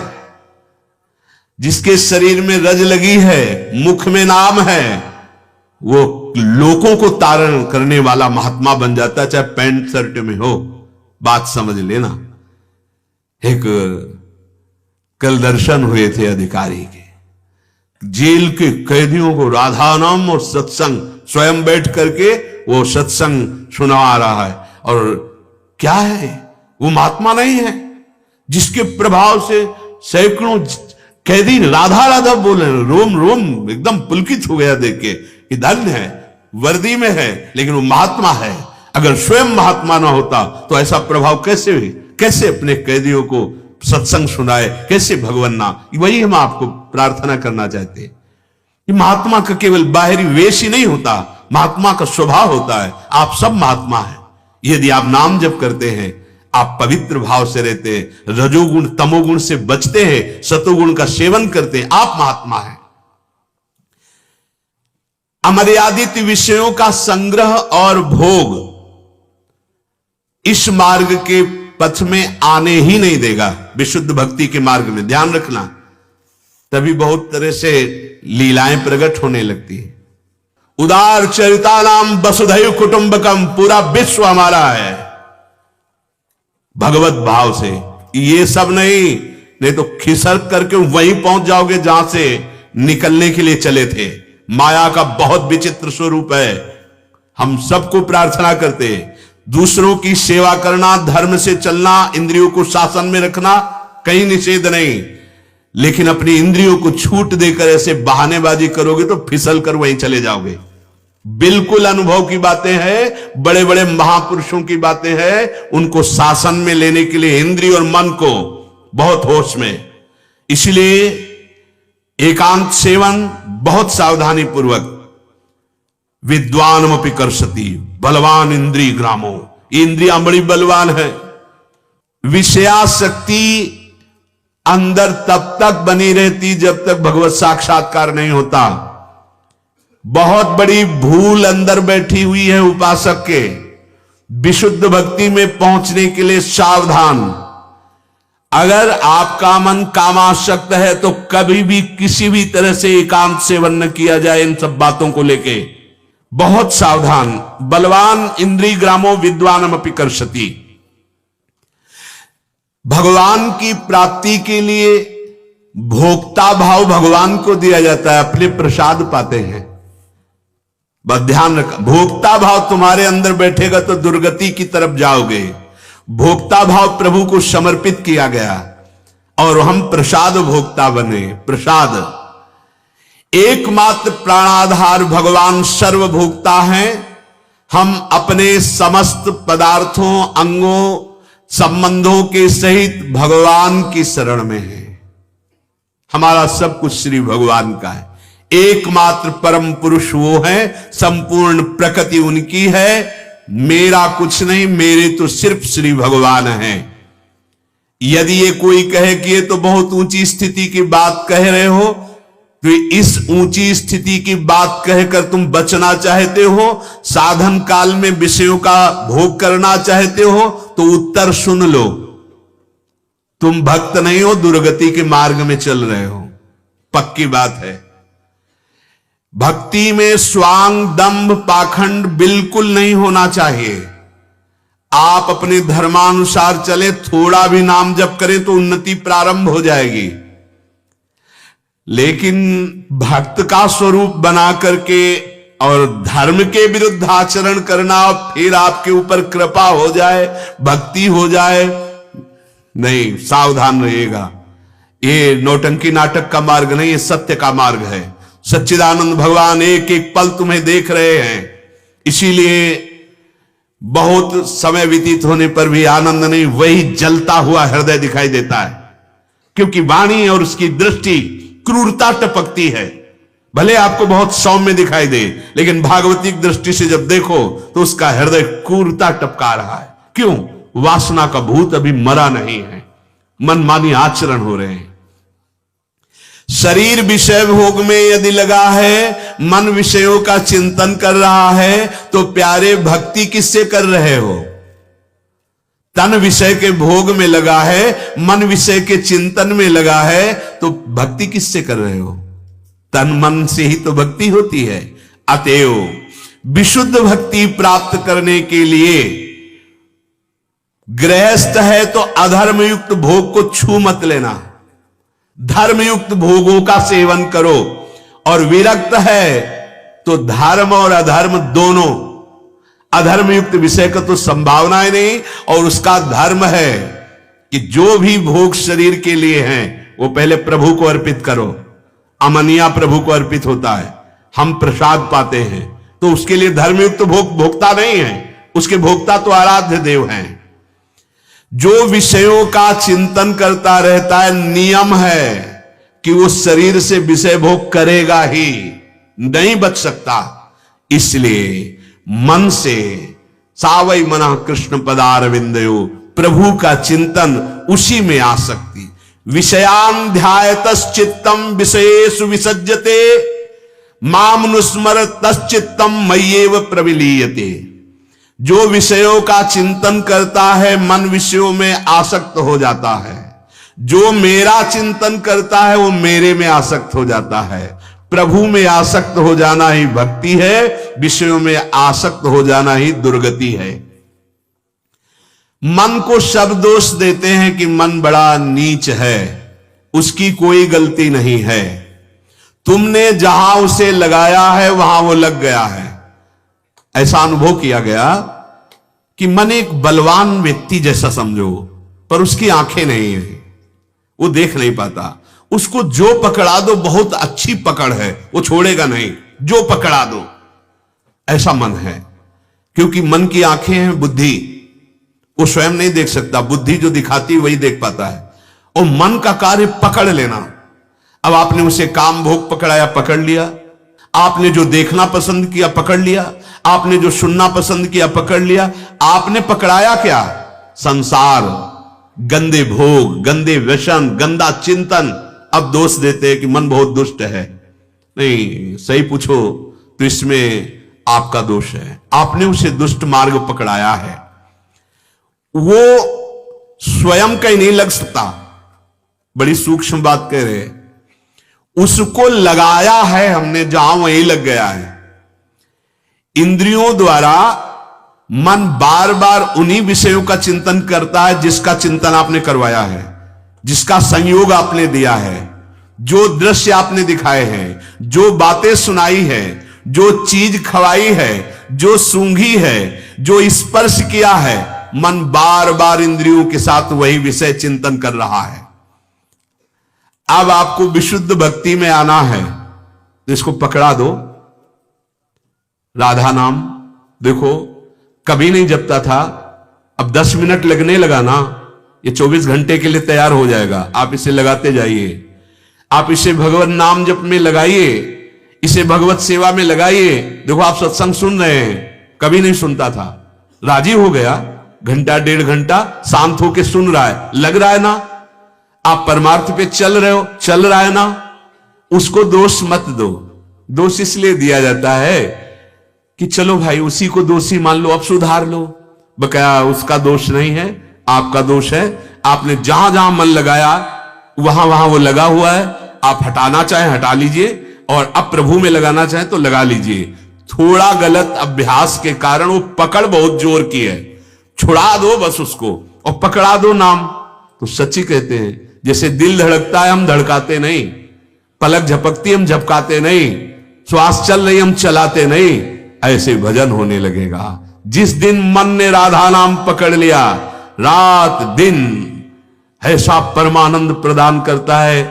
A: जिसके शरीर में रज लगी है, मुख में नाम है, वो लोगों को तारण करने वाला महात्मा बन जाता है, चाहे पैंट शर्ट में हो। बात समझ लेना। एक कल दर्शन हुए थे अधिकारी के, जेल के कैदियों को राधा नाम और सत्संग, स्वयं बैठ करके वो सत्संग सुना रहा है। और क्या है, वो महात्मा नहीं है जिसके प्रभाव से सैकड़ों कैदी राधा राधा बोले, रोम रोम एकदम पुलकित हो गया देख के कि धन्य है, वर्दी में है, लेकिन वो महात्मा है। अगर स्वयं महात्मा ना होता तो ऐसा प्रभाव कैसे अपने कैदियों को सत्संग सुनाए, कैसे भगवान ना। वही हम आपको प्रार्थना करना चाहते हैं। ये महात्मा का केवल बाहरी वेश ही नहीं होता, महात्मा का स्वभाव होता है। आप सब महात्मा हैं यदि आप नाम जप करते हैं, आप पवित्र भाव से रहते हैं, रजोगुण तमोगुण से बचते हैं, सतोगुण का सेवन करते हैं, आप महात्मा हैं। अमर्यादित विषयों का संग्रह और भोग इस मार्ग के पथ में आने ही नहीं देगा। विशुद्ध भक्ति के मार्ग में ध्यान रखना, तभी बहुत तरह से लीलाएं प्रकट होने लगती है। उदार चरिता नाम वसुधैव कुटुंबकम, पूरा विश्व हमारा है भगवत भाव से। ये सब नहीं तो खिसक करके वहीं पहुंच जाओगे जहां से निकलने के लिए चले थे। माया का बहुत विचित्र स्वरूप है। हम सबको प्रार्थना करते हैं, दूसरों की सेवा करना, धर्म से चलना, इंद्रियों को शासन में रखना, कहीं निषेध नहीं, लेकिन अपनी इंद्रियों को छूट देकर ऐसे बहानेबाजी करोगे तो फिसल कर वहीं चले जाओगे। बिल्कुल अनुभव की बातें हैं, बड़े बड़े महापुरुषों की बातें हैं। उनको शासन में लेने के लिए इंद्रिय और मन को बहुत होश में, इसलिए एकांत सेवन बहुत सावधानी पूर्वक। विद्वानमपि कर्षति बलवान इंद्रिय ग्रामो, इंद्रियां बड़ी बलवान है। विषयाशक्ति अंदर तब तक बनी रहती जब तक भगवत साक्षात्कार नहीं होता। बहुत बड़ी भूल अंदर बैठी हुई है उपासक के। विशुद्ध भक्ति में पहुंचने के लिए सावधान। अगर आपका मन कामासक्त है तो कभी भी किसी भी तरह से एकांत सेवन न किया जाए। इन सब बातों को लेके बहुत सावधान। बलवान इंद्रिय ग्रामो विद्वानमपि कर्षति। भगवान की प्राप्ति के लिए भोक्ता भाव भगवान को दिया जाता है, अपने प्रसाद पाते हैं। बस ध्यान रखा, भोक्ता भाव तुम्हारे अंदर बैठेगा तो दुर्गति की तरफ जाओगे। भोक्ता भाव प्रभु को समर्पित किया गया और हम प्रसाद भोक्ता बने। प्रसाद एकमात्र प्राणाधार भगवान सर्वभोक्ता हैं। हम अपने समस्त पदार्थों, अंगों, संबंधों के सहित भगवान की शरण में हैं। हमारा सब कुछ श्री भगवान का है। एकमात्र परम पुरुष वो है, संपूर्ण प्रकृति उनकी है। मेरा कुछ नहीं, मेरे तो सिर्फ श्री भगवान है। यदि ये कोई कहे कि ये तो बहुत ऊंची स्थिति की बात कह रहे हो, तो इस ऊंची स्थिति की बात कहकर तुम बचना चाहते हो, साधन काल में विषयों का भोग करना चाहते हो, तो उत्तर सुन लो। तुम भक्त नहीं हो, दुर्गति के मार्ग में चल रहे हो। पक्की बात है। भक्ति में स्वांग दंभ पाखंड बिल्कुल नहीं होना चाहिए। आप अपने धर्मानुसार चले, थोड़ा भी नाम जप करें तो उन्नति प्रारंभ हो जाएगी, लेकिन भक्त का स्वरूप बना करके और धर्म के विरुद्ध आचरण करना और फिर आपके ऊपर कृपा हो जाए, भक्ति हो जाए, नहीं, सावधान रहिएगा। ये नौटंकी नाटक का मार्ग नहीं, ये सत्य का मार्ग है। सच्चिदानंद भगवान एक एक पल तुम्हें देख रहे हैं, इसीलिए बहुत समय व्यतीत होने पर भी आनंद नहीं, वही जलता हुआ हृदय दिखाई देता है, क्योंकि वाणी और उसकी दृष्टि क्रूरता टपकती है। भले आपको बहुत सौम्य दिखाई दे, लेकिन भागवतिक दृष्टि से जब देखो तो उसका हृदय क्रूरता टपका रहा है। क्यों? वासना का भूत अभी मरा नहीं है, मनमानी आचरण हो रहे हैं। शरीर विषय भोग में यदि लगा है, मन विषयों का चिंतन कर रहा है, तो प्यारे भक्ति किससे कर रहे हो? तन विषय के भोग में लगा है, मन विषय के चिंतन में लगा है, तो भक्ति किससे कर रहे हो? तन मन से ही तो भक्ति होती है। अतएव विशुद्ध भक्ति प्राप्त करने के लिए गृहस्थ है तो अधर्मयुक्त भोग को छू मत लेना, धर्मयुक्त भोगों का सेवन करो। और विरक्त है तो धर्म और अधर्म दोनों, अधर्मयुक्त विषय का तो संभावना ही नहीं, और उसका धर्म है कि जो भी भोग शरीर के लिए हैं वो पहले प्रभु को अर्पित करो। अमनिया प्रभु को अर्पित होता है, हम प्रसाद पाते हैं, तो उसके लिए धर्मयुक्त भोग भोक्ता नहीं है, उसके भोक्ता तो आराध्य देव हैं। जो विषयों का चिंतन करता रहता है, नियम है कि वो शरीर से विषय भोग करेगा ही, नहीं बच सकता। इसलिए मन से सावई मना कृष्ण पदारविंदयो, प्रभु का चिंतन, उसी में आसक्ति। विषयान ध्यायतश्चित्तम विषयेषु विसज्जते, मामनुस्मरतश्चित्तम मय्येव प्रविलीयते। जो विषयों का चिंतन करता है मन विषयों में आसक्त हो जाता है, जो मेरा चिंतन करता है वो मेरे में आसक्त हो जाता है। प्रभु में आसक्त हो जाना ही भक्ति है, विषयों में आसक्त हो जाना ही दुर्गति है। मन को शब्द दोष देते हैं कि मन बड़ा नीच है, उसकी कोई गलती नहीं है। तुमने जहां उसे लगाया है वहां वो लग गया है। ऐसा अनुभव किया गया कि मन एक बलवान व्यक्ति जैसा समझो, पर उसकी आंखें नहीं है, वो देख नहीं पाता। उसको जो पकड़ा दो बहुत अच्छी पकड़ है, वो छोड़ेगा नहीं, जो पकड़ा दो, ऐसा मन है। क्योंकि मन की आंखें हैं बुद्धि, वो स्वयं नहीं देख सकता, बुद्धि जो दिखाती वही देख पाता है। और मन का कार्य पकड़ लेना। अब आपने उसे काम भोग पकड़ाया, पकड़ लिया। आपने जो देखना पसंद किया, पकड़ लिया। आपने जो सुनना पसंद किया, पकड़ लिया। आपने पकड़ाया क्या? संसार, गंदे भोग, गंदे व्यसन, गंदा चिंतन। अब दोष देते हैं कि मन बहुत दुष्ट है। नहीं, सही पूछो तो इसमें आपका दोष है, आपने उसे दुष्ट मार्ग पकड़ाया है। वो स्वयं का ही नहीं लग सकता, बड़ी सूक्ष्म बात कह रहे, उसको लगाया है हमने, जहां वहीं लग गया है। इंद्रियों द्वारा मन बार बार उन्हीं विषयों का चिंतन करता है जिसका चिंतन आपने करवाया है, जिसका संयोग आपने दिया है, जो दृश्य आपने दिखाए हैं, जो बातें सुनाई है, जो चीज खवाई है, जो सूंघी है, जो स्पर्श किया है। मन बार बार इंद्रियों के साथ वही विषय चिंतन कर रहा है। अब आपको विशुद्ध भक्ति में आना है तो इसको पकड़ा दो। राधा नाम देखो, कभी नहीं जपता था, अब 10 मिनट लगने लगा ना, ये 24 घंटे के लिए तैयार हो जाएगा। आप इसे लगाते जाइए, आप इसे भगवत नाम जप में लगाइए, इसे भगवत सेवा में लगाइए। देखो आप सत्संग सुन रहे हैं, कभी नहीं सुनता था, राजी हो गया, घंटा 1.5 घंटा शांत होके सुन रहा है, लग रहा है ना, आप परमार्थ पे चल रहे हो, चल रहा है ना। उसको दोष मत दो। दोष इसलिए दिया जाता है कि चलो भाई उसी को दोषी मान लो, अब सुधार लो। बकाया उसका दोष नहीं है, आपका दोष है। आपने जहां जहां मन लगाया वहां वहां वो लगा हुआ है, आप हटाना चाहें हटा लीजिए, और अब प्रभु में लगाना चाहे तो लगा लीजिए। थोड़ा गलत अभ्यास के कारण वो पकड़ बहुत जोर की है, छुड़ा दो बस उसको और पकड़ा दो नाम। तो सच्ची कहते हैं, जैसे दिल धड़कता है हम धड़काते नहीं, पलक झपकती हम झपकाते नहीं, श्वास चल रही हम चलाते नहीं, ऐसे भजन होने लगेगा। जिस दिन मन ने राधा नाम पकड़ लिया, रात दिन ऐसा परमानंद प्रदान करता है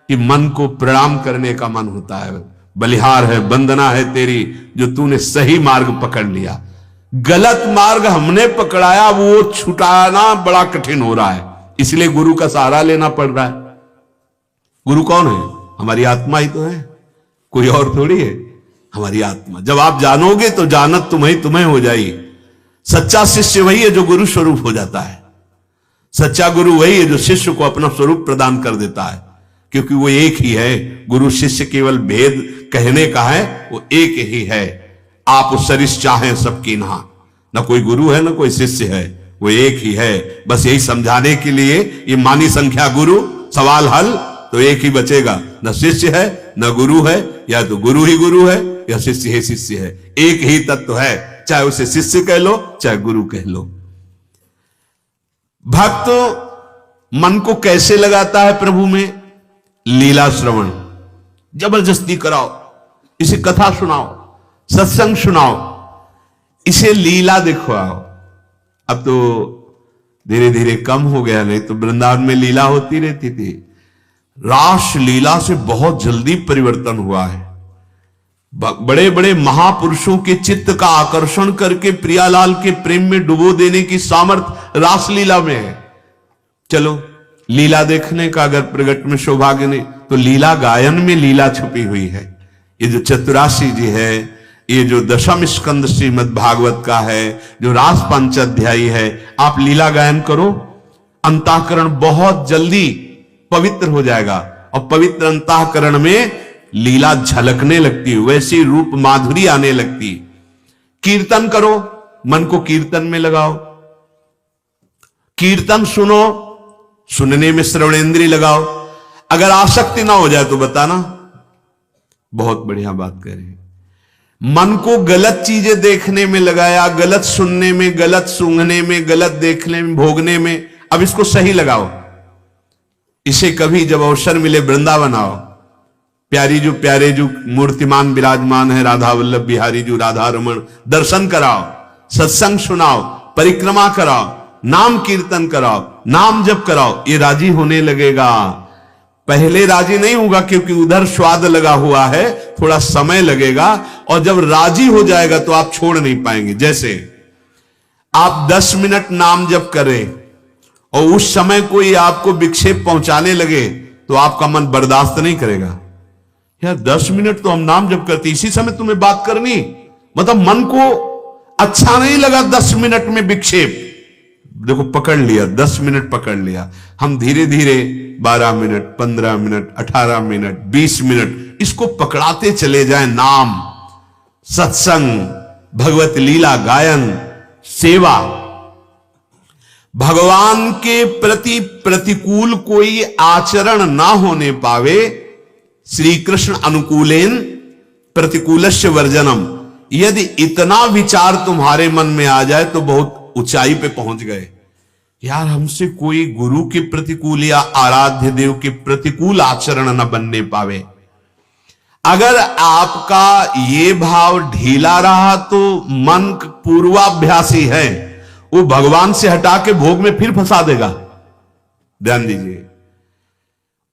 A: कि मन को प्रणाम करने का मन होता है। बलिहार है, वंदना है तेरी जो तूने सही मार्ग पकड़ लिया। गलत मार्ग हमने पकड़ाया, वो छुटाना बड़ा कठिन हो रहा है, इसलिए गुरु का सहारा लेना पड़ रहा है। गुरु कौन है? हमारी आत्मा ही तो है, कोई और थोड़ी है, हमारी आत्मा। जब आप जानोगे तो जानत तुम्हें हो जाएगी। सच्चा शिष्य वही है जो गुरु स्वरूप हो जाता है। सच्चा गुरु वही है जो शिष्य को अपना स्वरूप प्रदान कर देता है, क्योंकि वो एक ही है। गुरु शिष्य केवल भेद कहने का है, वो एक ही है। आप सरिस चाहें सबकी ना कोई गुरु है ना कोई शिष्य है, वो एक ही है। बस यही समझाने के लिए ये मानी संख्या गुरु, सवाल हल, तो एक ही बचेगा, न शिष्य है न गुरु है, या तो गुरु ही गुरु है या शिष्य ही शिष्य है। एक ही तत्व है, चाहे उसे शिष्य कह लो चाहे गुरु कह लो। भक्त मन को कैसे लगाता है प्रभु में? लीला श्रवण, जबरदस्ती कराओ, इसे कथा सुनाओ, सत्संग सुनाओ, इसे लीला दिखवाओ। अब तो धीरे धीरे कम हो गया, नहीं तो वृंदावन में लीला होती रहती थी। रास लीला से बहुत जल्दी परिवर्तन हुआ है। बड़े बड़े महापुरुषों के चित्त का आकर्षण करके प्रियालाल के प्रेम में डुबो देने की सामर्थ्य रासलीला में है। चलो लीला देखने का अगर प्रगट में सौभाग्य नहीं, तो लीला गायन में लीला छुपी हुई है। ये जो चतुराशी जी है, ये जो दशम स्कंद श्रीमद् भागवत का है, जो रास पंचाध्यायी है, आप लीला गायन करो, अंतःकरण बहुत जल्दी पवित्र हो जाएगा। और पवित्र अंतःकरण में लीला झलकने लगती है, वैसी रूप माधुरी आने लगती। कीर्तन करो, मन को कीर्तन में लगाओ, कीर्तन सुनो, सुनने में श्रवणेंद्रिय लगाओ। अगर आसक्ति ना हो जाए तो बताना, बहुत बढ़िया बात कह रहे हैं। मन को गलत चीजें देखने में लगाया, गलत सुनने में, गलत सूंघने में, गलत देखने में, भोगने में, अब इसको सही लगाओ। इसे कभी जब अवसर मिले वृंदावन आओ, प्यारे जो मूर्तिमान विराजमान है, राधा वल्लभ बिहारी जो राधा रमण, दर्शन कराओ, सत्संग सुनाओ, परिक्रमा कराओ, नाम कीर्तन कराओ, नाम जप कराओ, ये राजी होने लगेगा। पहले राजी नहीं होगा क्योंकि उधर स्वाद लगा हुआ है, थोड़ा समय लगेगा, और जब राजी हो जाएगा तो आप छोड़ नहीं पाएंगे। जैसे आप 10 मिनट नाम जप करें और उस समय कोई आपको विक्षेप पहुंचाने लगे तो आपका मन बर्दाश्त नहीं करेगा। यार 10 मिनट तो हम नाम जप करते, इसी समय तुम्हें बात करनी, मतलब मन को अच्छा नहीं लगा 10 मिनट में विक्षेप, देखो पकड़ लिया, 10 मिनट पकड़ लिया। हम धीरे धीरे 12 मिनट, 15 मिनट, 18 मिनट, 20 मिनट इसको पकड़ाते चले जाएं। नाम, सत्संग, भगवत लीला गायन, सेवा। भगवान के प्रति प्रतिकूल कोई आचरण ना होने पावे, श्री कृष्ण अनुकूलेन प्रतिकूलस्य वर्जनम। यदि इतना विचार तुम्हारे मन में आ जाए तो बहुत ऊंचाई पे पहुंच गए। यार हमसे कोई गुरु के प्रतिकूल या आराध्य देव के प्रतिकूल आचरण न बनने पावे। अगर आपका ये भाव ढीला रहा तो मन पूर्वाभ्यासी है, वो भगवान से हटा के भोग में फिर फंसा देगा। ध्यान दीजिए,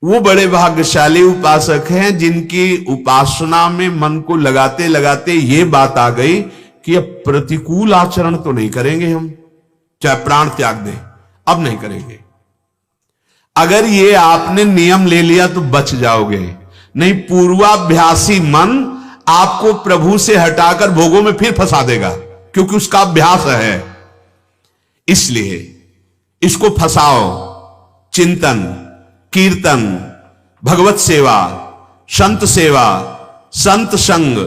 A: वो बड़े भाग्यशाली उपासक हैं जिनकी उपासना में मन को लगाते लगाते ये बात आ गई कि अब प्रतिकूल आचरण तो नहीं करेंगे हम, चाहे प्राण त्याग दें, अब नहीं करेंगे। अगर ये आपने नियम ले लिया तो बच जाओगे, नहीं पूर्वाभ्यासी मन आपको प्रभु से हटाकर भोगों में फिर फंसा देगा, क्योंकि उसका अभ्यास है। इसलिए इसको फंसाओ। चिंतन, कीर्तन, भगवत सेवा, संत सेवा, संत संग,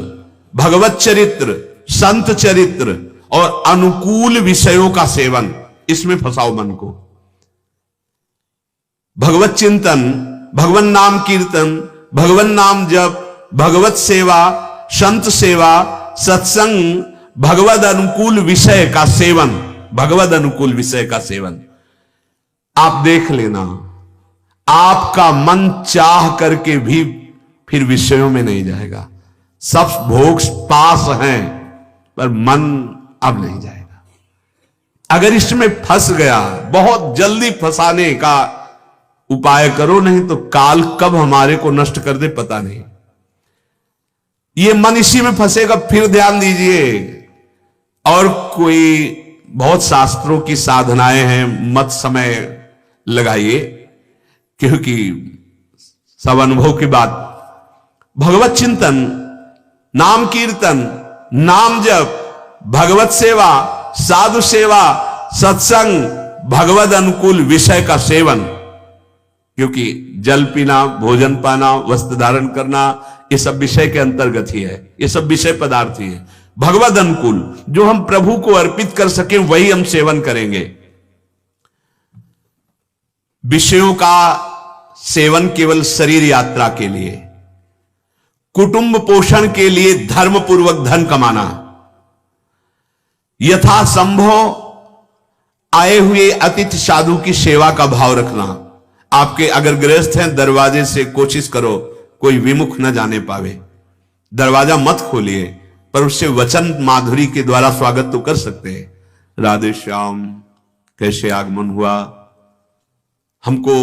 A: भगवत चरित्र, संत चरित्र और अनुकूल विषयों का सेवन, इसमें फंसाओ मन को। भगवत चिंतन, भगवन नाम कीर्तन, भगवन नाम जप, भगवत सेवा, संत सेवा, सत्संग, भगवद अनुकूल विषय का सेवन, भगवद अनुकूल विषय का सेवन। आप देख लेना, आपका मन चाह करके भी फिर विषयों में नहीं जाएगा। सब भोग पास हैं पर मन अब नहीं जाएगा। अगर इसमें फंस गया, बहुत जल्दी फंसाने का उपाय करो, नहीं तो काल कब हमारे को नष्ट कर दे पता नहीं। ये मन इसी में फंसेगा, फिर ध्यान दीजिए। और कोई बहुत शास्त्रों की साधनाएं हैं, मत समय लगाइए, क्योंकि सब अनुभव की बात। भगवत चिंतन, नाम कीर्तन, नाम जप, भगवत सेवा, साधु सेवा, सत्संग, भगवद अनुकूल विषय का सेवन, क्योंकि जल पीना, भोजन पाना, वस्त्र धारण करना, ये सब विषय के अंतर्गत ही है, ये सब विषय पदार्थ ही है। भगवद अनुकूल जो हम प्रभु को अर्पित कर सके वही हम सेवन करेंगे। विषयों का सेवन केवल शरीर यात्रा के लिए, कुटुंब पोषण के लिए धर्म पूर्वक धन कमाना, यथासंभव आए हुए अतिथि साधु की सेवा का भाव रखना। आपके अगर गृहस्थ हैं, दरवाजे से कोशिश करो कोई विमुख न जाने पावे। दरवाजा मत खोलिए, पर उससे वचन माधुरी के द्वारा स्वागत तो कर सकते हैं। राधे श्याम, कैसे आगमन हुआ, हमको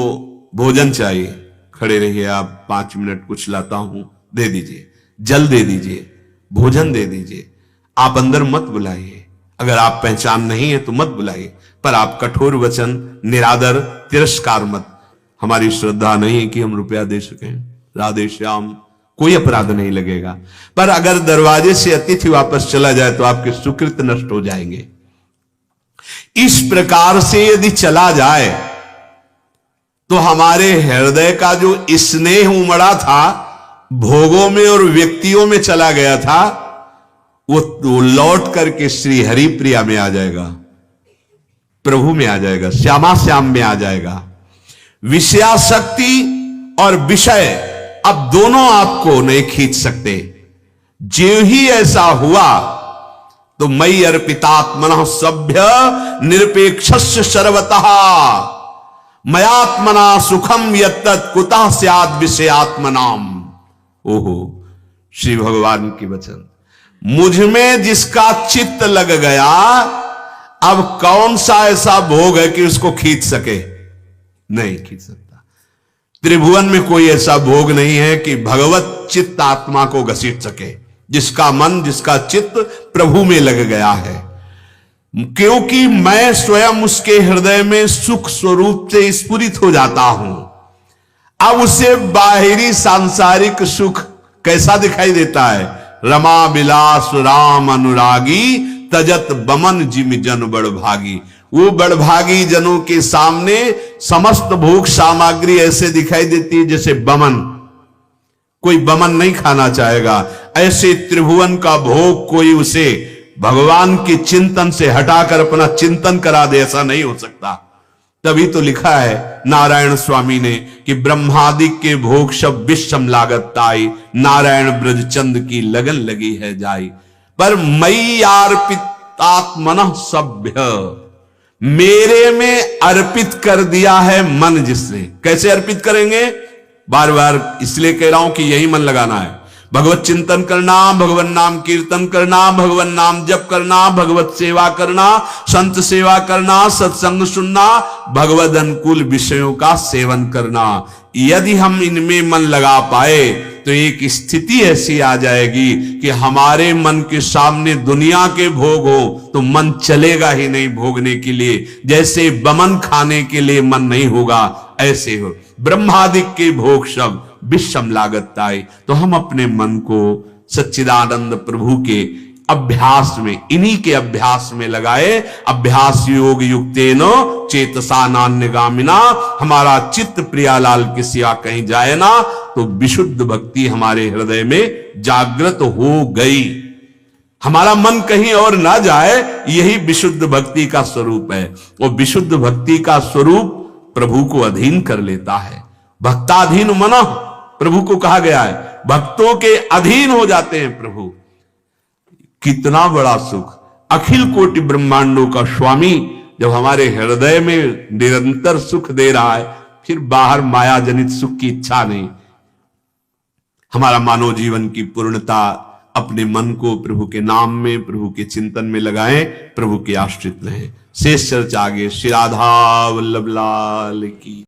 A: भोजन चाहिए, खड़े रहिए आप, 5 मिनट कुछ लाता हूं, दे दीजिए, जल दे दीजिए, भोजन दे दीजिए। आप अंदर मत बुलाइए, अगर आप पहचान नहीं है तो मत बुलाइए, पर आप कठोर वचन, निरादर, तिरस्कार मत। हमारी श्रद्धा नहीं है कि हम रुपया दे सकें। राधे श्याम, कोई अपराध नहीं लगेगा। पर अगर दरवाजे से अतिथि वापस चला जाए तो आपके सुकृत नष्ट हो जाएंगे। इस प्रकार से यदि चला जाए तो हमारे हृदय का जो स्नेह उमड़ा था, भोगों में और व्यक्तियों में चला गया था, वो लौट करके श्री हरि प्रिया में आ जाएगा, प्रभु में आ जाएगा, श्यामा श्याम में आ जाएगा। विषयाशक्ति और विषय अब दोनों आपको नहीं खींच सकते। जो ही ऐसा हुआ तो मयि अर्पितात्मनः सभ्य निरपेक्षस्य सर्वतः मयात्मना सुखम यत्तत् कुतः स्यात् विषयात्मनाम। ओहो, श्री भगवान की वचन। मुझ में जिसका चित्त लग गया, अब कौन सा ऐसा भोग है कि उसको खींच सके? नहीं खींच सकता। त्रिभुवन में कोई ऐसा भोग नहीं है कि भगवत चित्त आत्मा को घसीट सके, जिसका मन, जिसका चित्त प्रभु में लग गया है। क्योंकि मैं स्वयं उसके हृदय में सुख स्वरूप से स्फुरित हो जाता हूं। अब उसे बाहरी सांसारिक सुख कैसा दिखाई देता है? रमा बिलास राम अनुरागी तजत बमन जिम जन बड़ भागी। वो बड़भागी जनों के सामने समस्त भोग सामग्री ऐसे दिखाई देती है जैसे बमन। कोई बमन नहीं खाना चाहेगा। ऐसे त्रिभुवन का भोग कोई उसे भगवान के चिंतन से हटाकर अपना चिंतन करा दे, ऐसा नहीं हो सकता। तभी तो लिखा है नारायण स्वामी ने कि ब्रह्मादिक के भोग सब विषम लागत ताई, नारायण ब्रज चंद की लगन लगी है जाई। पर मयि अर्पितात्मनः सभ्य, मेरे में अर्पित कर दिया है मन जिसने। कैसे अर्पित करेंगे? बार बार इसलिए कह रहा हूं कि यही मन लगाना है। भगवत चिंतन करना, भगवत नाम कीर्तन करना, भगवत नाम जप करना, भगवत सेवा करना, संत सेवा करना, सत्संग सुनना, भगवत अनुकूल विषयों का सेवन करना। यदि हम इनमें मन लगा पाए तो एक स्थिति ऐसी आ जाएगी कि हमारे मन के सामने दुनिया के भोग हो तो मन चलेगा ही नहीं भोगने के लिए। जैसे बमन खाने के लिए मन नहीं होगा, ऐसे हो ब्रह्मादिक के भोग सब विषम लागत आए। तो हम अपने मन को सच्चिदानंद प्रभु के अभ्यास में, इन्हीं के अभ्यास में लगाए। अभ्यास योग युक्तेन चेतसा नान्यगामिना। हमारा चित्त प्रियालाल की सिवा कहीं जाए ना, तो विशुद्ध भक्ति हमारे हृदय में जागृत हो गई। हमारा मन कहीं और ना जाए, यही विशुद्ध भक्ति का स्वरूप है। वो विशुद्ध भक्ति का स्वरूप प्रभु को अधीन कर लेता है। भक्ताधीन मनः प्रभु को कहा गया है। भक्तों के अधीन हो जाते हैं प्रभु। कितना बड़ा सुख! अखिल कोटि ब्रह्मांडों का स्वामी जब हमारे हृदय में निरंतर सुख दे रहा है, फिर बाहर माया जनित सुख की इच्छा नहीं। हमारा मानव जीवन की पूर्णता अपने मन को प्रभु के नाम में, प्रभु के चिंतन में लगाएं, प्रभु के आश्रित रहें। शेष चर्चा आगे। श्री राधा वल्लभ लाल की।